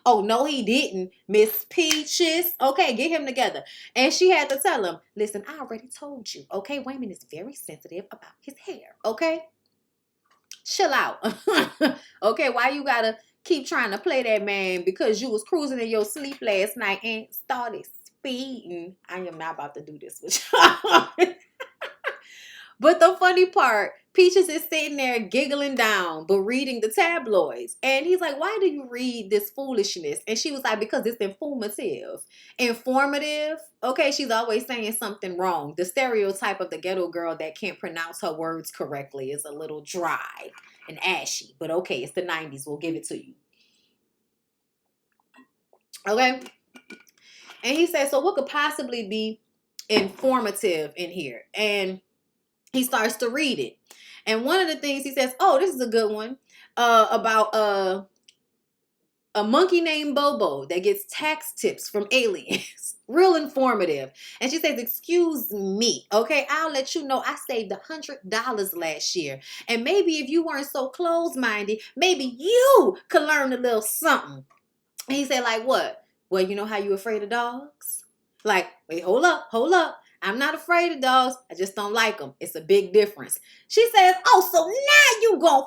Oh, no, he didn't, Miss Peaches. Okay, get him together. And she had to tell him, listen, I already told you, okay? Wayman is very sensitive about his hair, okay? Chill out. Okay, why you gotta keep trying to play that man because you was cruising in your sleep last night and started speeding? I am not about to do this with y'all. But the funny part, Peaches is sitting there giggling down, but reading the tabloids. And he's like, why do you read this foolishness? And she was like, because it's informative. Informative? Okay, she's always saying something wrong. The stereotype of the ghetto girl that can't pronounce her words correctly is a little dry and ashy. But okay, it's the 90s. We'll give it to you. Okay? And he said, so what could possibly be informative in here? And he starts to read it. And one of the things he says, oh, this is a good one, about a monkey named Bobo that gets tax tips from aliens. Real informative. And she says, excuse me, okay, I'll let you know I saved $100 last year. And maybe if you weren't so closed-minded, maybe you could learn a little something. And he said, like what? Well, you know how you afraid of dogs? Like, wait, hold up. I'm not afraid of dogs. I just don't like them. It's a big difference. She says, oh, so now you gon'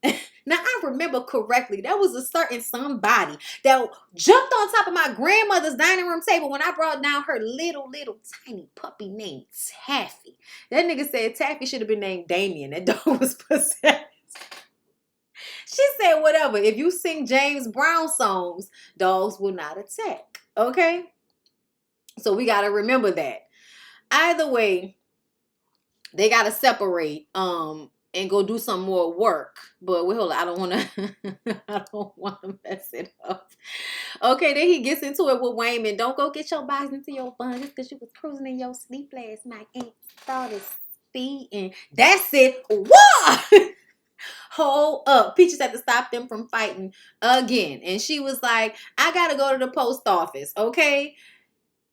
front. Now, I remember correctly, there was a certain somebody that jumped on top of my grandmother's dining room table when I brought down her little tiny puppy named Taffy. That nigga said Taffy should have been named Damien. That dog was possessed. She said, whatever. If you sing James Brown songs, dogs will not attack. Okay? So we got to remember that. Either way, they got to separate and go do some more work. But hold on, I don't want to I don't want to mess it up. Okay, then he gets into it with Wayman. Don't go get your box into your bun just because you was cruising in your sleep last night and started speeding. That's it. What? Hold up. Peaches had to stop them from fighting again. And she was like, I got to go to the post office, okay?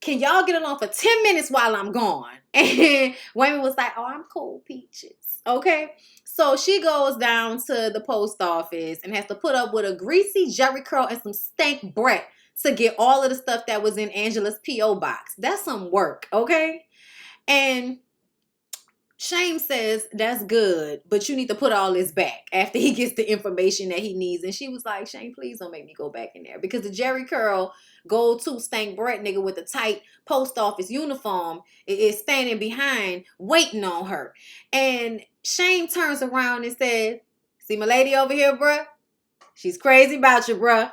Can y'all get along for 10 minutes while I'm gone? And Wayman was like, oh, I'm cool, Peaches. Okay? So she goes down to the post office and has to put up with a greasy Jerry curl and some stank Brett to get all of the stuff that was in Angela's P.O. box. That's some work, okay? And Shane says, that's good, but you need to put all this back after he gets the information that he needs. And she was like, Shane, please don't make me go back in there. Because the Jerry Curl go-to stank Brett nigga with the tight post office uniform is standing behind waiting on her. And Shane turns around and says, see my lady over here, bruh? She's crazy about you, bruh.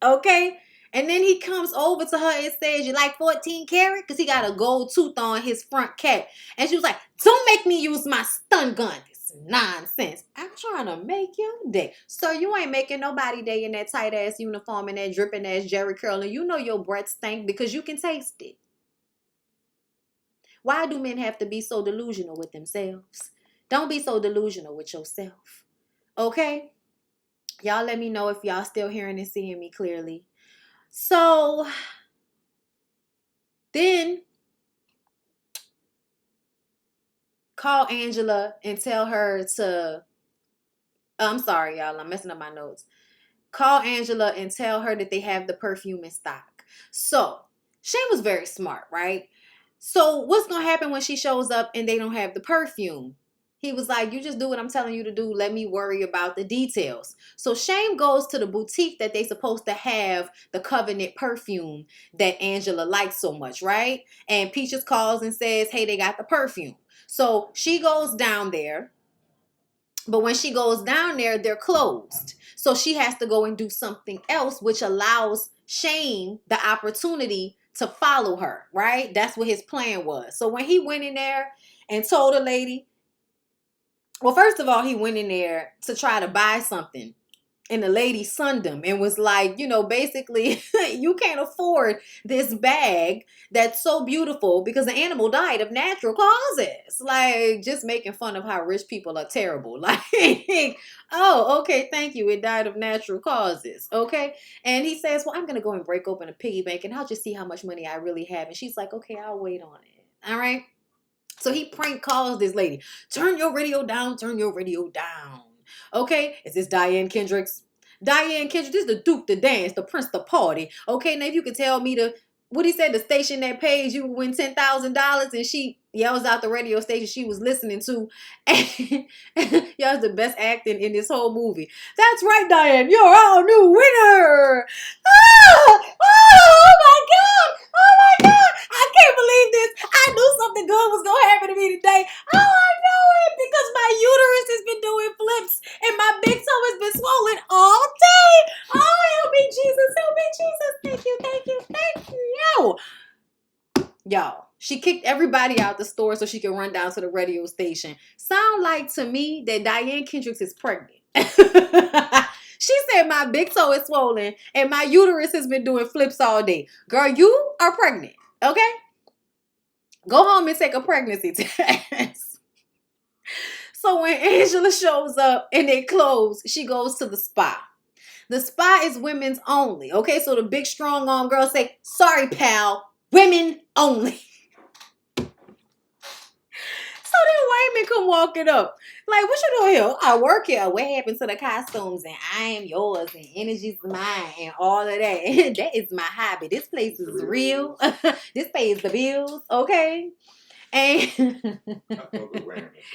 Okay? And then he comes over to her and says, you like 14 karat? Because he got a gold tooth on his front cap. And she was like, don't make me use my stun gun. This nonsense. I'm trying to make your day. So you ain't making nobody day in that tight ass uniform and that dripping ass Jerry curl. And you know your breath stink because you can taste it. Why do men have to be so delusional with themselves? Don't be so delusional with yourself. Okay? Y'all let me know if y'all still hearing and seeing me clearly. So then call Angela and tell her to, I'm sorry, y'all, I'm messing up my notes. Call Angela and tell her that they have the perfume in stock. So Shane was very smart, right? So what's going to happen when she shows up and they don't have the perfume? He was like, you just do what I'm telling you to do. Let me worry about the details. So Shane goes to the boutique that they supposed to have the Covenant perfume that Angela likes so much, right? And Peaches calls and says, hey, they got the perfume. So she goes down there. But when she goes down there, they're closed. So she has to go and do something else, which allows Shane the opportunity to follow her, right? That's what his plan was. So when he went in there and told the lady, well, first of all, he went in there to try to buy something. And the lady sunned him and was like, you know, basically, you can't afford this bag that's so beautiful because the animal died of natural causes. Like, just making fun of how rich people are terrible. Like, oh, okay, thank you. It died of natural causes. Okay. And he says, well, I'm going to go and break open a piggy bank and I'll just see how much money I really have. And she's like, okay, I'll wait on it. All right. So he prank calls this lady. Turn your radio down. Turn your radio down. Okay, is this Diane Kendricks? Diane Kendricks, this is the Duke, the dance, the Prince, the party. Okay, now if you could tell me what he said, the station that pays you win $10,000, and she yells out the radio station she was listening to. And y'all's the best acting in this whole movie. That's right, Diane, you're our new winner. Oh my God. Oh my God. I can't believe this. I knew something good was going to happen to me today. Oh, I know it because my uterus has been doing flips and my big toe has been swollen all day. Oh, help me, Jesus. Help me, Jesus. Thank you, thank you, thank you. Y'all, she kicked everybody out the store so she could run down to the radio station. Sound like to me that Diane Kendricks is pregnant. She said my big toe is swollen and my uterus has been doing flips all day. Girl, you are pregnant, okay? Go home and take a pregnancy test. So when Angela shows up and they close, she goes to the spa. The spa is women's only, okay? So the big strong arm girls say, sorry, pal, women only. So then Wayman come walking up. Like, what you doing here? I work here. What happened to the costumes? And I am yours. And energy's mine. And all of that. That is my hobby. This place is real. This pays the bills. Okay? And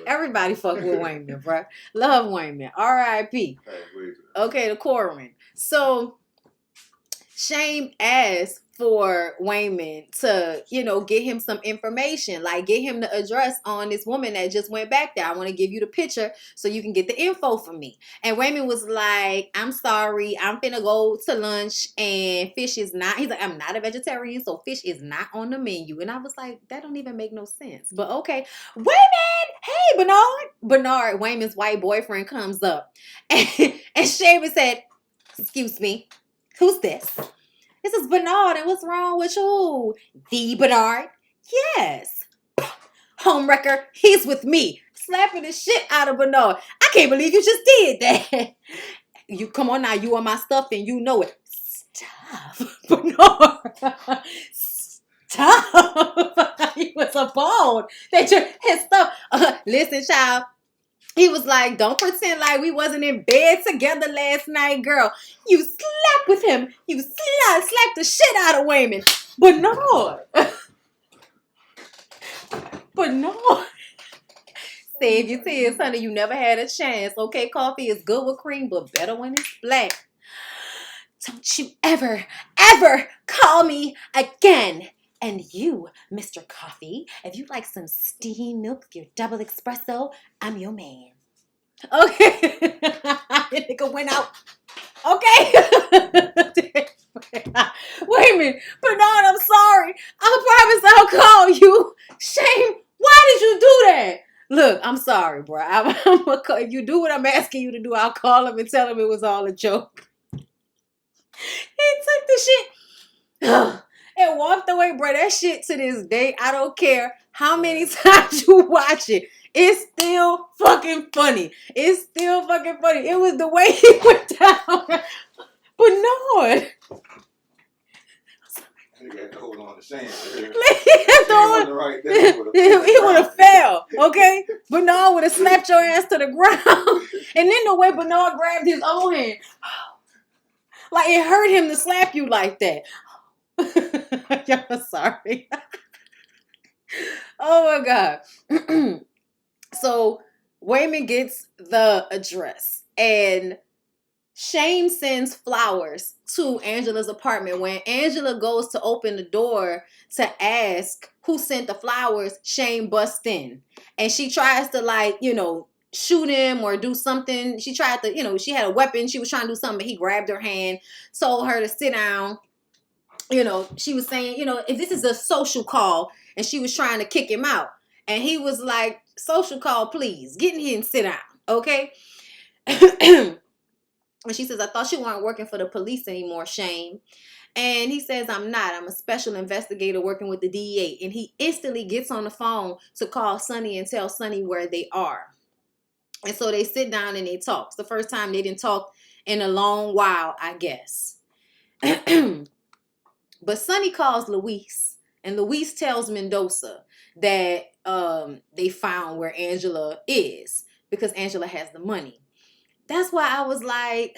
everybody fuck with Wayman, bro. Love Wayman. R.I.P. Okay, the Corwin. So Shane asked for Wayman to, you know, get him some information, like get him the address on this woman that just went back there. I want to give you the picture so you can get the info for me. And Wayman was like, I'm sorry, I'm finna go to lunch and fish is not, he's like, I'm not a vegetarian, so fish is not on the menu. And I was like, that don't even make no sense. But okay. Wayman, hey, Bernard, Wayman's white boyfriend comes up. And Shaman said, excuse me, who's this? This is Bernard, and what's wrong with you? The Bernard? Yes. Homewrecker, he's with me. Slapping the shit out of Bernard. I can't believe you just did that. You come on now, you are my stuff and you know it. Stop, Bernard. Stop. He was appalled that his stuff. Listen, child. He was like, don't pretend like we wasn't in bed together last night, girl. You slept with him. You slapped the shit out of Wayman. Bernard. Bernard. Save your tears, honey. You never had a chance. Okay, coffee is good with cream, but better when it's black. Don't you ever call me again. And you, Mr. Coffee, if you like some steamed milk with your double espresso, I'm your man. Okay. The nigga went out. Okay. Wait a minute. Bernard, I'm sorry. I promise I'll call you. Shame, why did you do that? Look, I'm sorry, bro. If you do what I'm asking you to do, I'll call him and tell him it was all a joke. He took the shit and walked away, bro. That shit to this day, I don't care how many times you watch it. It's still fucking funny. It's still fucking funny. It was the way he went down. Bernard. He had to hold on to Shane. He would have fell, okay? Bernard would have slapped your ass to the ground. And then the way Bernard grabbed his own hand, like it hurt him to slap you like that. Y'all sorry. Oh my God. So Wayman gets the address and Shane sends flowers to Angela's apartment. When Angela goes to open the door to ask who sent the flowers, Shane busts in. And she tries to, like, you know, shoot him or do something. She tried to, you know, she had a weapon. She was trying to do something, but he grabbed her hand, told her to sit down. You know, she was saying, you know, if this is a social call, and she was trying to kick him out. And he was like, social call, please. Get in here and sit down, okay? And she says, I thought you weren't working for the police anymore, Shane. And he says, I'm not. I'm a special investigator working with the DEA. And he instantly gets on the phone to call Sonny and tell Sonny where they are. And so they sit down and they talk. It's the first time they didn't talk in a long while, I guess. But Sonny calls Luis. And Luis tells Mendoza that they found where Angela is because Angela has the money. That's why I was like,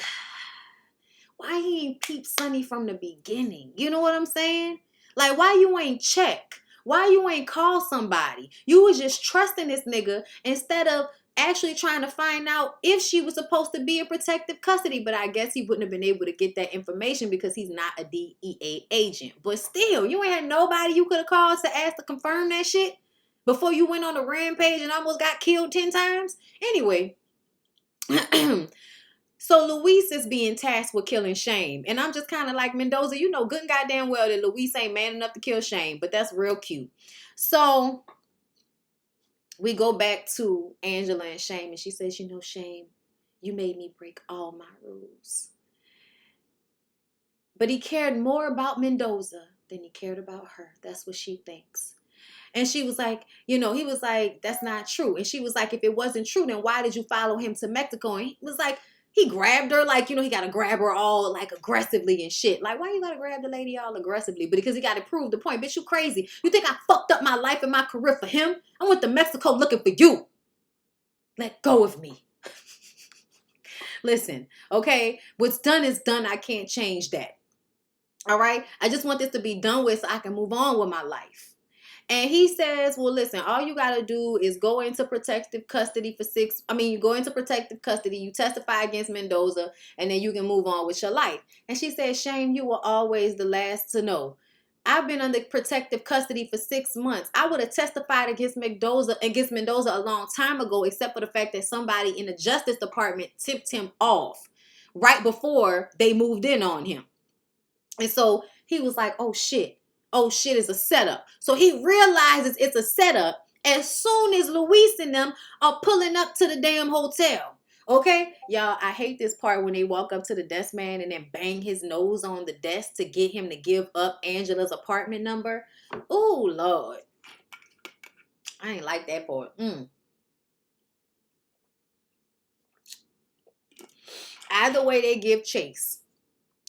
why he ain't peep Sonny from the beginning? You know what I'm saying? Like, why you ain't check? Why you ain't call somebody? You was just trusting this nigga instead of actually trying to find out if she was supposed to be in protective custody. But I guess he wouldn't have been able to get that information because he's not a DEA agent. But still, you ain't had nobody you could have called to ask to confirm that shit before you went on a rampage and almost got killed 10 times? Anyway. So Luis is being tasked with killing Shane. And I'm just kind of like, Mendoza, you know good and goddamn well that Luis ain't man enough to kill Shane. But that's real cute. So we go back to Angela and Shane. And she says, you know, Shane, you made me break all my rules. But he cared more about Mendoza than he cared about her. That's what she thinks. And she was like, you know, he was like, that's not true. And she was like, if it wasn't true, then why did you follow him to Mexico? And he was like, he grabbed her like, you know, he got to grab her all like aggressively and shit. Like, why you got to grab the lady all aggressively? But because he got to prove the point. Bitch, you crazy. You think I fucked up my life and my career for him? I went to Mexico looking for you. Let go of me. Listen, okay? What's done is done. I can't change that. All right? I just want this to be done with so I can move on with my life. And he says, well, listen, all you got to do is go into protective custody for you go into protective custody, you testify against Mendoza, and then you can move on with your life. And she said, Shame, you were always the last to know. I've been under protective custody for 6 months. I would have testified against Mendoza a long time ago, except for the fact that somebody in the Justice Department tipped him off right before they moved in on him. And so he was like, oh shit, it's a setup. So he realizes it's a setup as soon as Luis and them are pulling up to the damn hotel. Okay, y'all, I hate this part when they walk up to the desk man and then bang his nose on the desk to get him to give up Angela's apartment number. Oh, Lord. I ain't like that part. Either way, they give chase.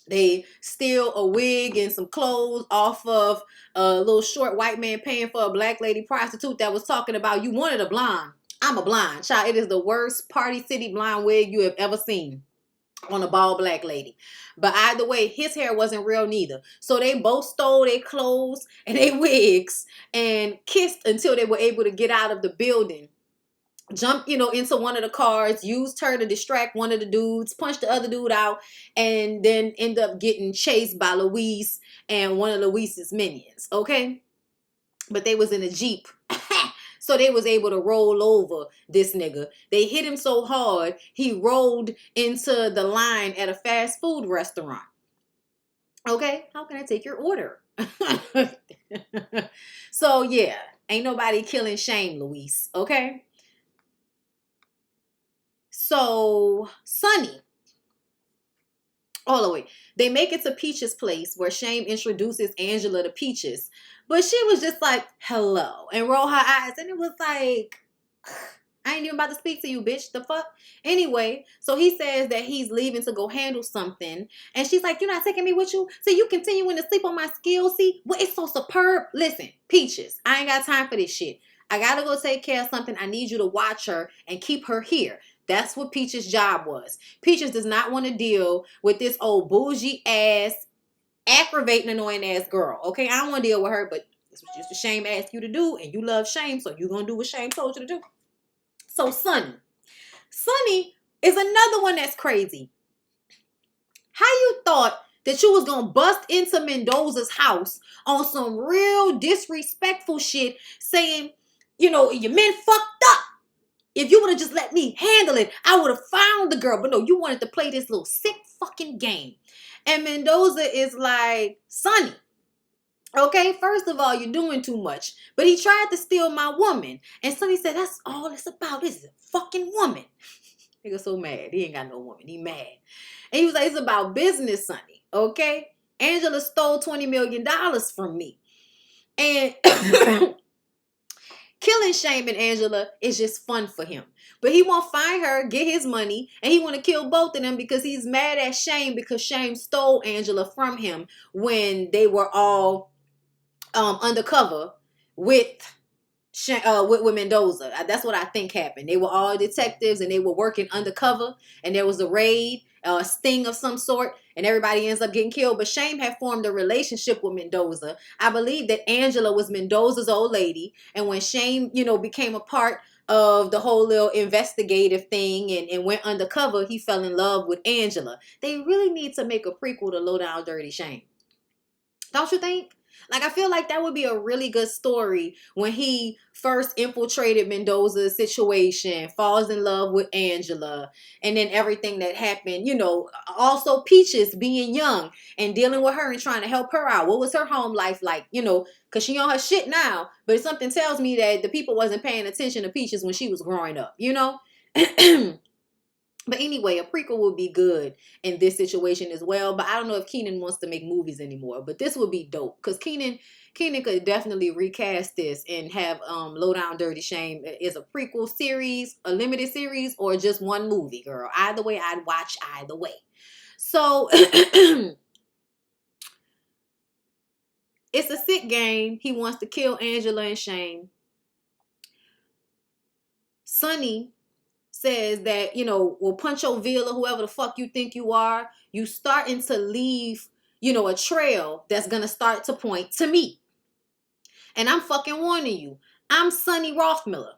They steal a wig and some clothes off of a little short white man paying for a black lady prostitute that was talking about, you wanted a blonde. I'm a blonde. Child, it is the worst Party City blonde wig you have ever seen on a bald black lady. But either way, his hair wasn't real neither. So they both stole their clothes and their wigs and kissed until they were able to get out of the building. Jumped, into one of the cars, used her to distract one of the dudes, punched the other dude out, and then end up getting chased by Luis and one of Luis's minions, okay? But they was in a Jeep. So they was able to roll over this nigga. They hit him so hard, he rolled into the line at a fast food restaurant. Okay, how can I take your order? So yeah, ain't nobody killing Shame, Luis, okay? So Sonny, all the way, they make it to Peach's place where Shame introduces Angela to Peaches. But she was just like, hello, and roll her eyes. And it was like, I ain't even about to speak to you, bitch. The fuck? Anyway, so he says that he's leaving to go handle something. And she's like, you're not taking me with you? So you continuing to sleep on my skills? See? Well, it's so superb. Listen, Peaches, I ain't got time for this shit. I gotta go take care of something. I need you to watch her and keep her here. That's what Peaches' job was. Peaches does not want to deal with this old bougie ass, aggravating, annoying ass girl. Okay, I don't want to deal with her, but it's just what Shame asked you to do, and you love Shame, so you're gonna do what Shame told you to do. So Sonny is another one that's crazy. How you thought that you was gonna bust into Mendoza's house on some real disrespectful shit, saying, your men fucked up. If you would have just let me handle it, I would have found the girl. But no, you wanted to play this little sick fucking game. And Mendoza is like, Sonny, okay, first of all, you're doing too much. But he tried to steal my woman. And Sonny said, that's all it's about, is a fucking woman. He was so mad. He ain't got no woman. He mad. And he was like, it's about business, Sonny, okay? Angela stole $20 million from me. And killing Shame and Angela is just fun for him. But he won't find her, get his money, and he want to kill both of them because he's mad at Shame because Shame stole Angela from him when they were all undercover with Mendoza. That's what I think happened. They were all detectives and they were working undercover, and there was a raid, a sting of some sort, and everybody ends up getting killed. But Shame had formed a relationship with Mendoza. I believe that Angela was Mendoza's old lady, and when Shame, became a part of the whole little investigative thing and went undercover, he fell in love with Angela. They really need to make a prequel to Low Down Dirty Shame. Don't you think? Like, I feel like that would be a really good story when he first infiltrated Mendoza's situation, falls in love with Angela, and then everything that happened, also Peaches being young and dealing with her and trying to help her out. What was her home life like, because she on her shit now, but something tells me that the people wasn't paying attention to Peaches when she was growing up, But anyway, a prequel would be good in this situation as well. But I don't know if Keenan wants to make movies anymore. But this would be dope. Because Keenan could definitely recast this and have Low Down Dirty Shame as a prequel series, a limited series, or just one movie, girl. Either way, I'd watch either way. So it's a sick game. He wants to kill Angela and Shame. Sonny says that, well, Pancho Villa, whoever the fuck you think you are, you starting to leave, a trail that's going to start to point to me. And I'm fucking warning you. I'm Sonny Rothmiller.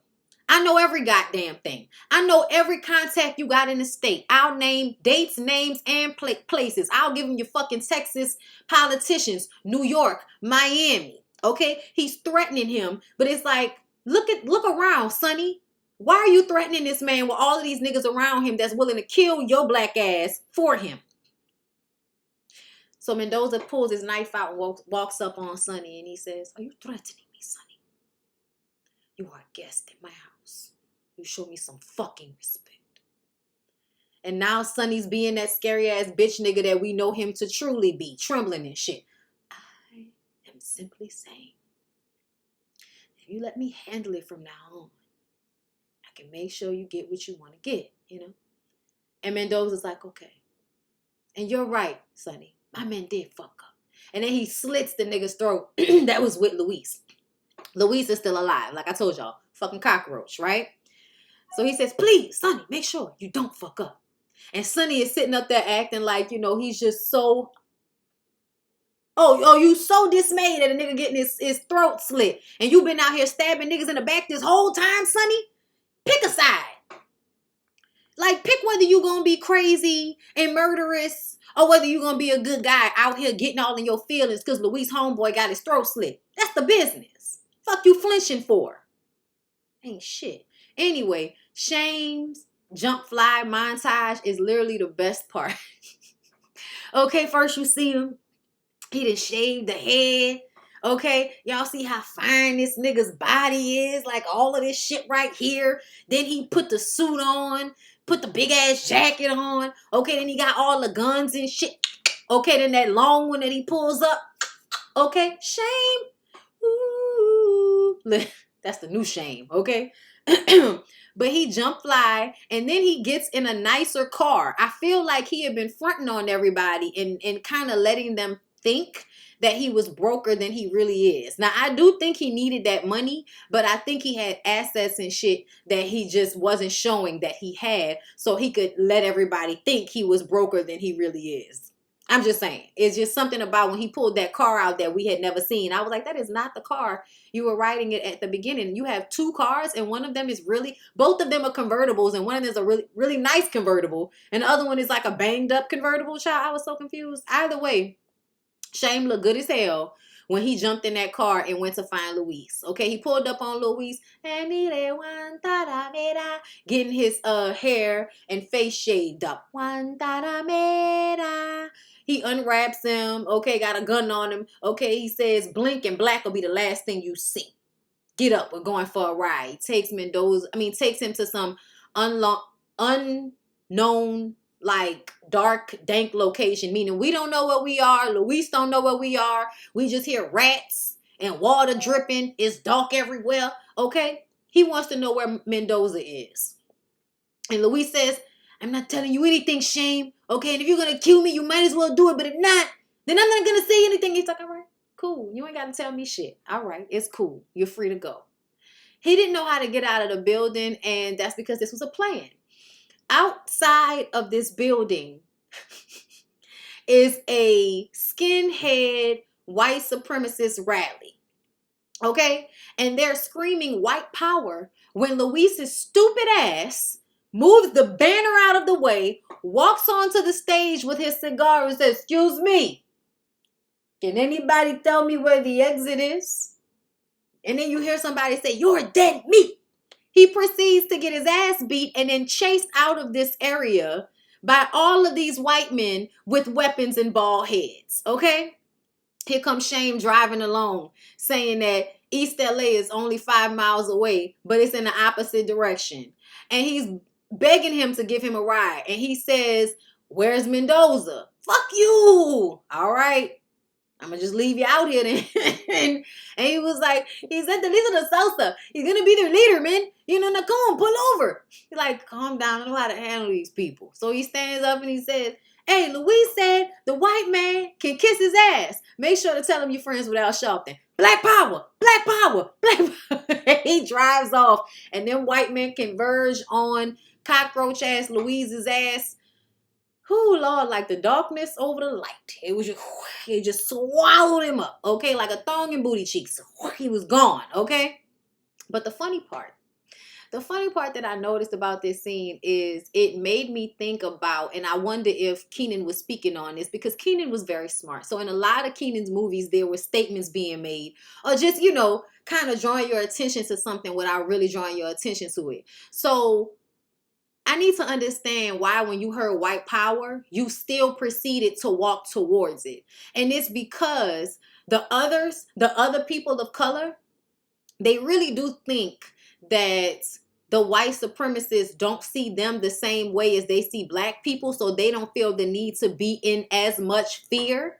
I know every goddamn thing. I know every contact you got in the state. I'll name dates, names, and places. I'll give him your fucking Texas politicians, New York, Miami. Okay? He's threatening him, but it's like, look around, Sonny. Why are you threatening this man with all of these niggas around him that's willing to kill your black ass for him? So Mendoza pulls his knife out and walks up on Sonny and he says, "Are you threatening me, Sonny? You are a guest in my house. You show me some fucking respect." And now Sonny's being that scary ass bitch nigga that we know him to truly be, trembling and shit. "I am simply saying, if you let me handle it from now on, I can make sure you get what you want to get, you know?" And Mendoza's like, "Okay. And you're right, Sonny. My man did fuck up." And then he slits the nigga's throat that was with Luis. Luis is still alive. Like I told y'all, fucking cockroach, right? So he says, "Please, Sonny, make sure you don't fuck up." And Sonny is sitting up there acting like, you know, he's just so, you so dismayed at a nigga getting his throat slit. And you been out here stabbing niggas in the back this whole time, Sonny? Pick a side. Like, pick whether you gonna be crazy and murderous or whether you gonna be a good guy out here getting all in your feelings because Luis homeboy got his throat slit. That's the business. Fuck you flinching for? Ain't shit. Anyway, Shame's jump fly montage is literally the best part. Okay, first you see him. He done shaved the head. Okay, y'all see how fine this nigga's body is? Like all of this shit right here. Then he put the suit on, put the big ass jacket on. Okay, then he got all the guns and shit. Okay, then that long one that he pulls up. Okay, Shame. Ooh. That's the new Shame, okay? But he jump fly and then he gets in a nicer car. I feel like he had been fronting on everybody and kind of letting them think that he was broker than he really is. Now, I do think he needed that money, but I think he had assets and shit that he just wasn't showing that he had so he could let everybody think he was broker than he really is. I'm just saying. It's just something about when he pulled that car out that we had never seen. I was like, that is not the car you were riding it at the beginning. You have two cars and one of them is really, both of them are convertibles and one of them is a really, really nice convertible. And the other one is like a banged up convertible. Child, I was so confused. Either way, Shame looked good as hell when he jumped in that car and went to find Luis. Okay, he pulled up on Luis and getting his hair and face shaved up. He unwraps him. Okay, got a gun on him. Okay, he says blink and black will be the last thing you see. Get up, we're going for a ride. He takes takes him to some unknown, like dark, dank location, meaning we don't know where we are. Luis don't know where we are. We just hear rats and water dripping. It's dark everywhere. Okay, he wants to know where Mendoza is. And Luis says, "I'm not telling you anything, Shame. Okay, and if you're gonna kill me, you might as well do it. But if not, then I'm not gonna say anything." He's like, "All right, cool. You ain't gotta tell me shit. All right, it's cool. You're free to go." He didn't know how to get out of the building, and that's because this was a plan. Outside of this building is a skinhead white supremacist rally. Okay? And they're screaming white power when Luis's stupid ass moves the banner out of the way, walks onto the stage with his cigar and says, "Excuse me, can anybody tell me where the exit is?" And then you hear somebody say, "You're dead meat." He proceeds to get his ass beat and then chased out of this area by all of these white men with weapons and bald heads. Okay? Here comes Shame driving along, saying that East LA is only 5 miles away, but it's in the opposite direction. And he's begging him to give him a ride. And he says, "Where's Mendoza?" "Fuck you. All right, I'm gonna just leave you out here then." and he was like, he said the leader of Salsa. He's gonna be their leader, man. You know, now come on, pull over. He's like, "Calm down. I know how to handle these people." So he stands up and he says, "Hey, Luis said the white man can kiss his ass. Make sure to tell him you're friends with Al Sharpton. Black power, black power, black power." He drives off, and then white men converge on cockroach ass Louise's ass. Who, Lord, like the darkness over the light. It just swallowed him up, okay, like a thong and booty cheeks. He was gone, okay? But the funny part The funny part that I noticed about this scene is it made me think about, and I wonder if Kenan was speaking on this, because Kenan was very smart. So in a lot of Kenan's movies, there were statements being made, or just, kind of drawing your attention to something without really drawing your attention to it. So I need to understand why when you heard white power, you still proceeded to walk towards it. And it's because the other people of color, they really do think that the white supremacists don't see them the same way as they see black people, so they don't feel the need to be in as much fear.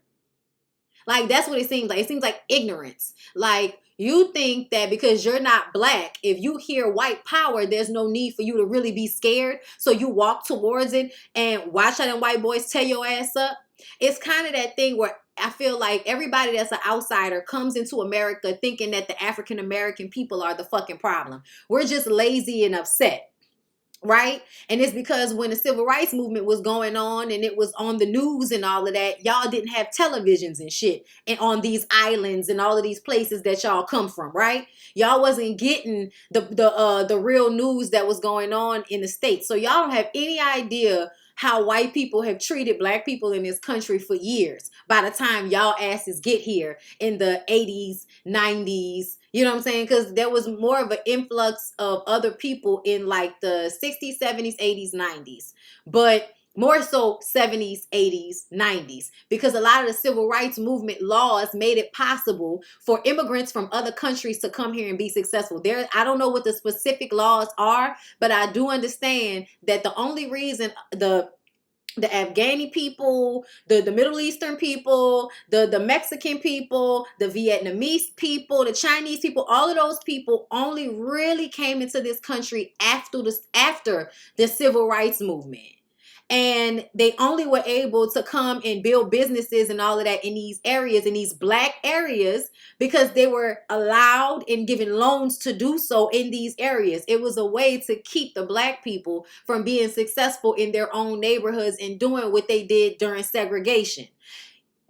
Like, that's what it seems like. It seems like ignorance. Like, you think that because you're not black, if you hear white power, there's no need for you to really be scared. So you walk towards it and watch how them white boys tear your ass up. It's kind of that thing where I feel like everybody that's an outsider comes into America thinking that the African American people are the fucking problem. We're just lazy and upset. Right? And it's because when the civil rights movement was going on and it was on the news and all of that, y'all didn't have televisions and shit and on these islands and all of these places that y'all come from, right? Y'all wasn't getting the real news that was going on in the States. So y'all don't have any idea how white people have treated black people in this country for years by the time y'all asses get here in the 80s, 90s, you know what I'm saying? Because there was more of an influx of other people in like the 60s, 70s, 80s, 90s. But more so 70s, 80s, 90s. Because a lot of the civil rights movement laws made it possible for immigrants from other countries to come here and be successful. I don't know what the specific laws are, but I do understand that the only reason the Afghani people, the Middle Eastern people, the Mexican people, the Vietnamese people, the Chinese people, all of those people only really came into this country after the civil rights movement. And they only were able to come and build businesses and all of that in these areas, in these black areas, because they were allowed and given loans to do so in these areas. It was a way to keep the black people from being successful in their own neighborhoods and doing what they did during segregation.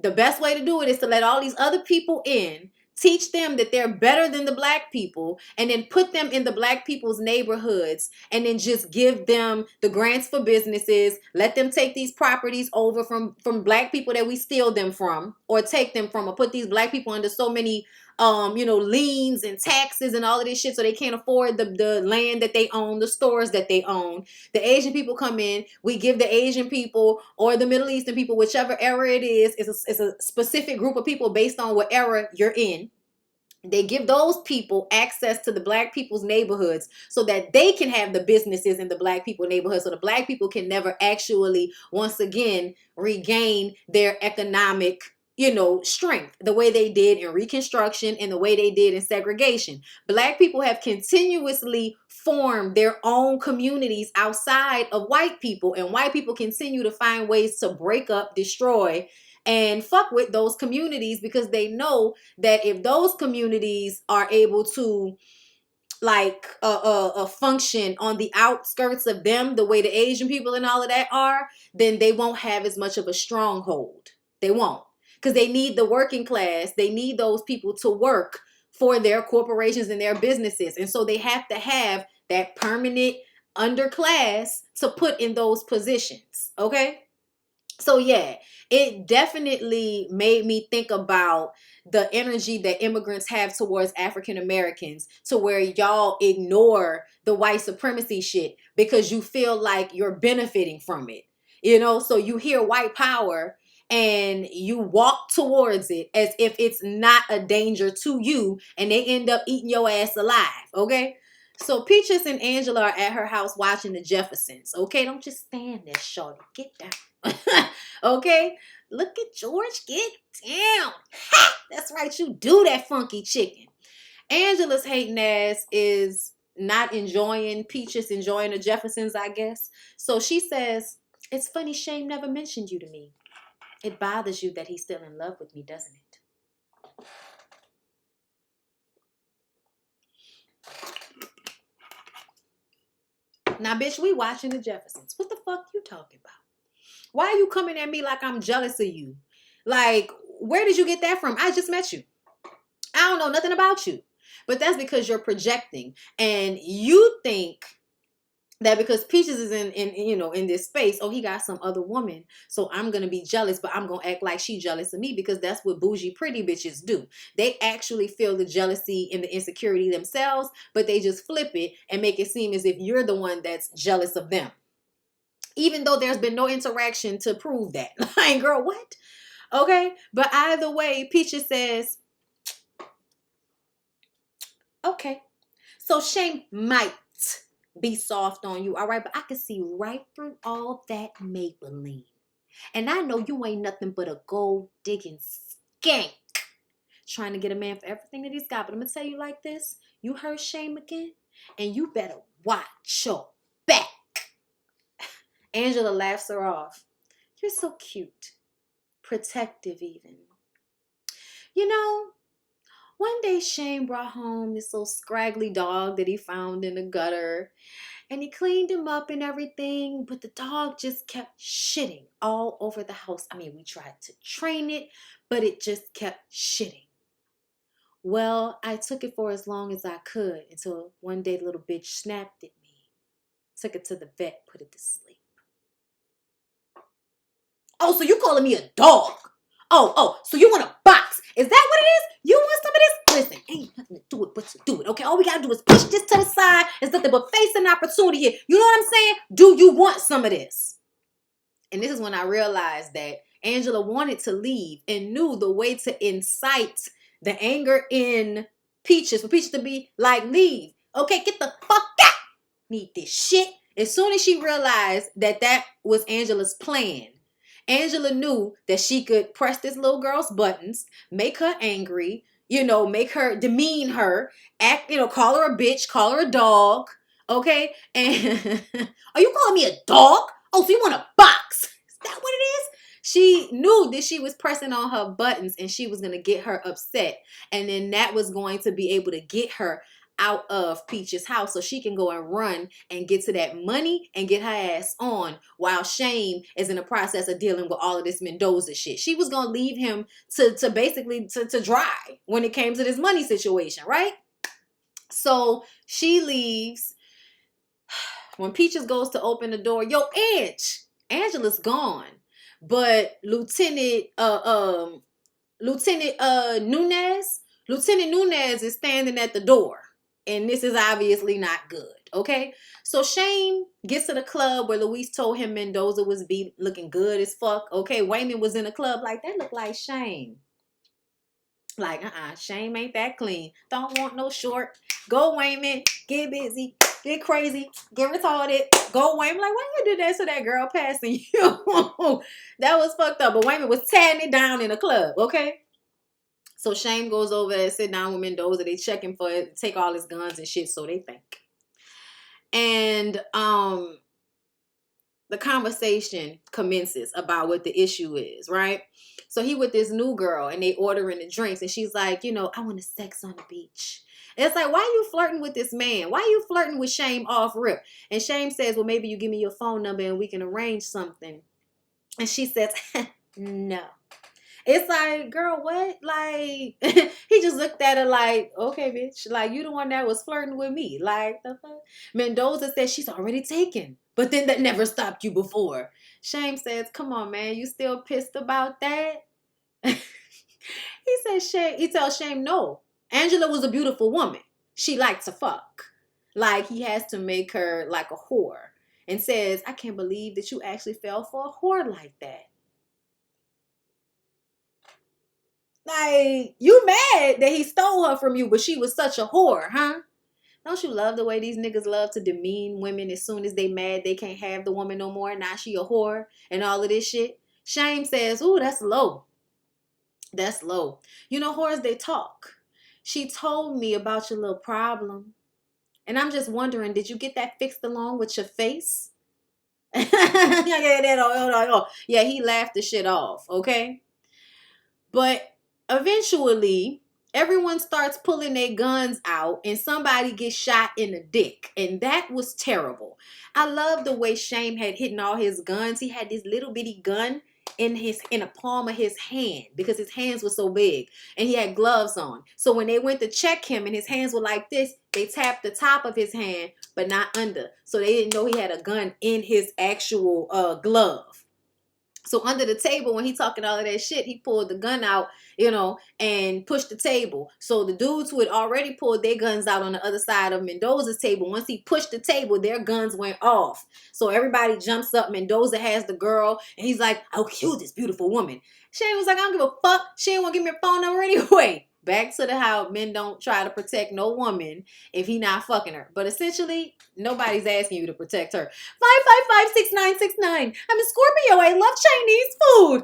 The best way to do it is to let all these other people in, teach them that they're better than the black people, and then put them in the black people's neighborhoods, and then just give them the grants for businesses, let them take these properties over from black people that we steal them from, or take them from, or put these black people under so many liens and taxes and all of this shit, so they can't afford the land that they own, the stores that they own. The Asian people come in, we give the Asian people or the Middle Eastern people, whichever era it is, it's a specific group of people based on what era you're in. They give those people access to the black people's neighborhoods so that they can have the businesses in the black people neighborhoods, so the black people can never actually, once again, regain their economic strength the way they did in Reconstruction and the way they did in segregation. Black people have continuously formed their own communities outside of white people, and white people continue to find ways to break up, destroy, and fuck with those communities, because they know that if those communities are able to function on the outskirts of them the way the Asian people and all of that are, then they won't have as much of a stronghold. They won't. Because they need the working class. They need those people to work for their corporations and their businesses. And so they have to have that permanent underclass to put in those positions. Okay? So yeah, it definitely made me think about the energy that immigrants have towards African Americans, to where y'all ignore the white supremacy shit because you feel like you're benefiting from it. So you hear white power and you walk towards it as if it's not a danger to you, and they end up eating your ass alive, okay? So Peaches and Angela are at her house watching the Jeffersons, okay? Don't just stand there, shorty. Get down. Okay? Look at George. Get down. Ha! That's right. You do that funky chicken. Angela's hating ass is not enjoying Peaches enjoying the Jeffersons, I guess. So she says, "It's funny Shane never mentioned you to me. It bothers you that he's still in love with me, doesn't it?" Now, bitch, we watching the Jeffersons. What the fuck you talking about? Why are you coming at me like I'm jealous of you? Like, where did you get that from? I just met you. I don't know nothing about you. But that's because you're projecting. And you think that because Peaches is in this space, oh, he got some other woman, so I'm gonna be jealous, but I'm gonna act like she jealous of me, because that's what bougie pretty bitches do. They actually feel the jealousy and the insecurity themselves, but they just flip it and make it seem as if you're the one that's jealous of them, even though there's been no interaction to prove that. Like, girl, what? Okay, but either way, Peaches says, okay, so Shane might be soft on you, all right? But I can see right through all that Maybelline. And I know you ain't nothing but a gold digging skank trying to get a man for everything that he's got. But I'm going to tell you like this. You heard Shame again? And you better watch your back. Angela laughs her off. You're so cute. Protective even. You know, one day Shane brought home this little scraggly dog that he found in the gutter. And he cleaned him up and everything, but the dog just kept shitting all over the house. I mean, we tried to train it, but it just kept shitting. Well, I took it for as long as I could until one day the little bitch snapped at me. Took it to the vet, put it to sleep. Oh, so you calling me a dog? Oh, so you want a box? Is that what it is? You want some of this? Listen, ain't nothing to do it but to do it, okay? All we gotta do is push this to the side. It's nothing but facing opportunity here. You know what I'm saying? Do you want some of this? And this is when I realized that Angela wanted to leave and knew the way to incite the anger in Peaches, for Peaches to be like, leave. Okay, get the fuck out. Need this shit. As soon as she realized that that was Angela's plan, Angela knew that she could press this little girl's buttons, make her angry, make her, demean her, act, call her a bitch, call her a dog, okay? And are you calling me a dog? Oh, so you want a box? Is that what it is? She knew that she was pressing on her buttons and she was going to get her upset. And then that was going to be able to get her out of Peach's house so she can go and run and get to that money and get her ass on, while Shame is in the process of dealing with all of this Mendoza shit. She was gonna leave him to basically to dry when it came to this money situation, right? So she leaves. When Peaches goes to open the door, yo, Angela's gone, but Lieutenant Nunez is standing at the door. And this is obviously not good, okay? So Shane gets to the club where Luis told him Mendoza was looking good as fuck, okay? Wayman was in the club like, that look like Shane. Like, Shane ain't that clean. Don't want no short. Go Wayman, get busy, get crazy, get retarded. Go Wayman. Like, why you did that to that girl passing you? That was fucked up. But Wayman was tearing it down in the club, okay? So Shane goes over there, sit down with Mendoza. They check him for it, take all his guns and shit, so they think. And the conversation commences about what the issue is, right? So he with this new girl and they ordering the drinks and she's like, I want to sex on the beach. And it's like, why are you flirting with this man? Why are you flirting with Shame off rip? And Shame says, well, maybe you give me your phone number and we can arrange something. And she says, no. It's like, girl, what? Like, he just looked at her like, okay, bitch. Like, you the one that was flirting with me. Like, the fuck? Mendoza said she's already taken. But then that never stopped you before. Shame says, come on, man. You still pissed about that? He tells Shame, no. Angela was a beautiful woman. She liked to fuck. Like, he has to make her like a whore. And says, I can't believe that you actually fell for a whore like that. Like, you mad that he stole her from you, but she was such a whore, huh? Don't you love the way these niggas love to demean women as soon as they mad they can't have the woman no more? Now she a whore and all of this shit. Shame says, ooh, that's low. That's low. Whores, they talk. She told me about your little problem. And I'm just wondering, did you get that fixed along with your face? Yeah, he laughed the shit off, okay? But eventually, everyone starts pulling their guns out and somebody gets shot in the dick. And that was terrible. I love the way Shame had hidden all his guns. He had this little bitty gun in the palm of his hand because his hands were so big and he had gloves on. So when they went to check him and his hands were like this, they tapped the top of his hand but not under. So they didn't know he had a gun in his actual glove. So under the table, when he talking all of that shit, he pulled the gun out, and pushed the table. So the dudes who had already pulled their guns out on the other side of Mendoza's table, once he pushed the table, their guns went off. So everybody jumps up. Mendoza has the girl, and he's like, I'll kill this beautiful woman. Shane was like, I don't give a fuck. She ain't want to give me a phone number anyway. Back to the how men don't try to protect no woman if he not fucking her. But essentially, nobody's asking you to protect her. 555-6969. I'm a Scorpio. I love Chinese food.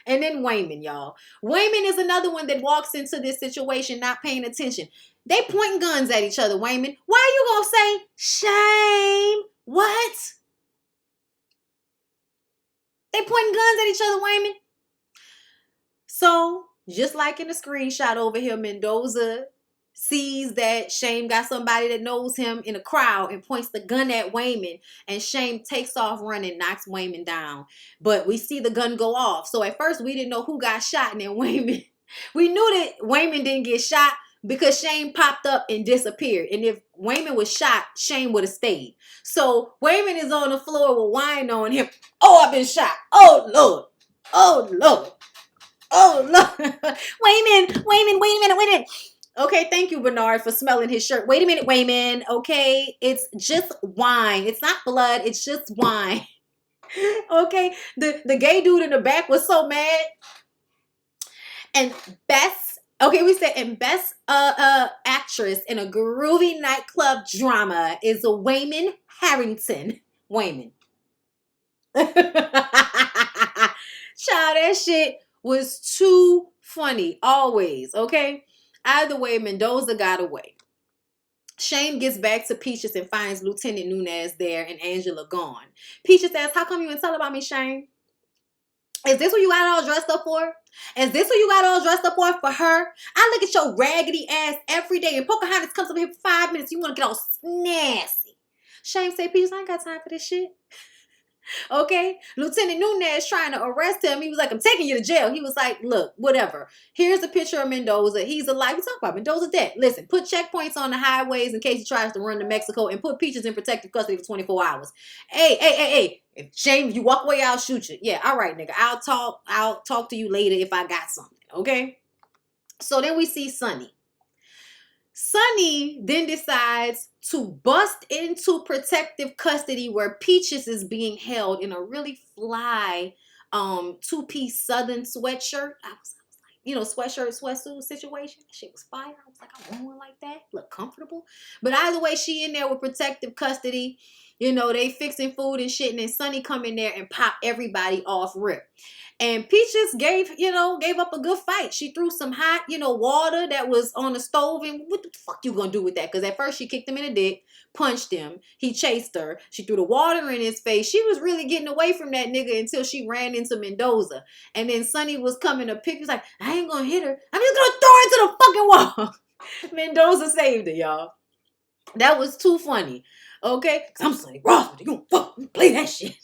And then Wayman, y'all. Wayman is another one that walks into this situation not paying attention. They pointing guns at each other, Wayman. Why are you gonna say shame? What? They pointing guns at each other, Wayman. So, just like in the screenshot over here, Mendoza sees that Shame got somebody that knows him in a crowd and points the gun at Wayman, and Shame takes off running, knocks Wayman down. But we see the gun go off. So at first we didn't know who got shot, and then Wayman, we knew that Wayman didn't get shot because Shame popped up and disappeared. And if Wayman was shot, Shame would have stayed. So Wayman is on the floor with wine on him. Oh, I've been shot. Oh, Lord. Oh, Lord. Oh, look. Wayman, wait a minute. Okay, thank you, Bernard, for smelling his shirt. Wait a minute, Wayman. Okay, it's just wine. It's not blood. It's just wine. Okay, the gay dude in the back was so mad. And best actress in a groovy nightclub drama is Wayman Harrington. Wayman. Child, that shit was too funny, always, okay? Either way, Mendoza got away. Shame gets back to Peaches and finds Lieutenant Nunez there and Angela gone. Peaches asks, how come you didn't tell about me, Shame? Is this what you got all dressed up for? Is this what you got all dressed up for her? I look at your raggedy ass every day and Pocahontas comes up here for 5 minutes. You want to get all snazzy. Shame say, Peaches, I ain't got time for this shit. Okay, Lieutenant Nunez trying to arrest him. He was like, I'm taking you to jail. He was like, look, whatever. Here's a picture of Mendoza. He's alive. We talk about Mendoza dead. Listen, put checkpoints on the highways in case he tries to run to Mexico, and put Peaches in protective custody for 24 hours. Hey. If Shame, you walk away, I'll shoot you. Yeah, all right, nigga. I'll talk to you later if I got something. Okay. So then we see Sonny. Sonny then decides to bust into protective custody where Peaches is being held in a really fly two-piece Southern sweatshirt. I was like, sweatsuit situation. That shit was fire. I was like, I want one like that. Look comfortable. But either way, she in there with protective custody. They fixing food and shit. And then Sonny come in there and pop everybody off rip. And Peaches gave up a good fight. She threw some hot, water that was on the stove. And what the fuck you gonna do with that? Because at first she kicked him in the dick, punched him. He chased her. She threw the water in his face. She was really getting away from that nigga until she ran into Mendoza. And then Sonny was coming to pick. He was like, I ain't gonna hit her. I'm just gonna throw her into the fucking wall. Mendoza saved her, y'all. That was too funny. Okay? Because I'm Sonny Rossman. You gonna fucking play that shit.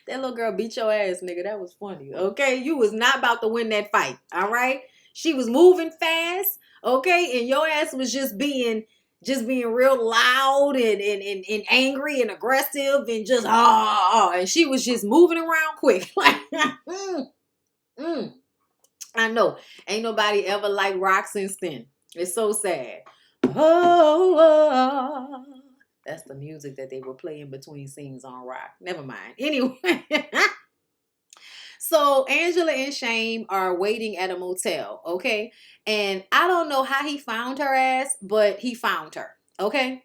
That little girl beat your ass, nigga. That was funny. Okay? You was not about to win that fight. All right? She was moving fast. Okay? And your ass was just being real loud and angry and aggressive and just and she was just moving around quick. Like I know. Ain't nobody ever liked rock since then. It's so sad. That's the music that they were playing between scenes on rock. Never mind. Anyway. So Angela and Shame are waiting at a motel, okay? And I don't know how he found her ass, but he found her, okay?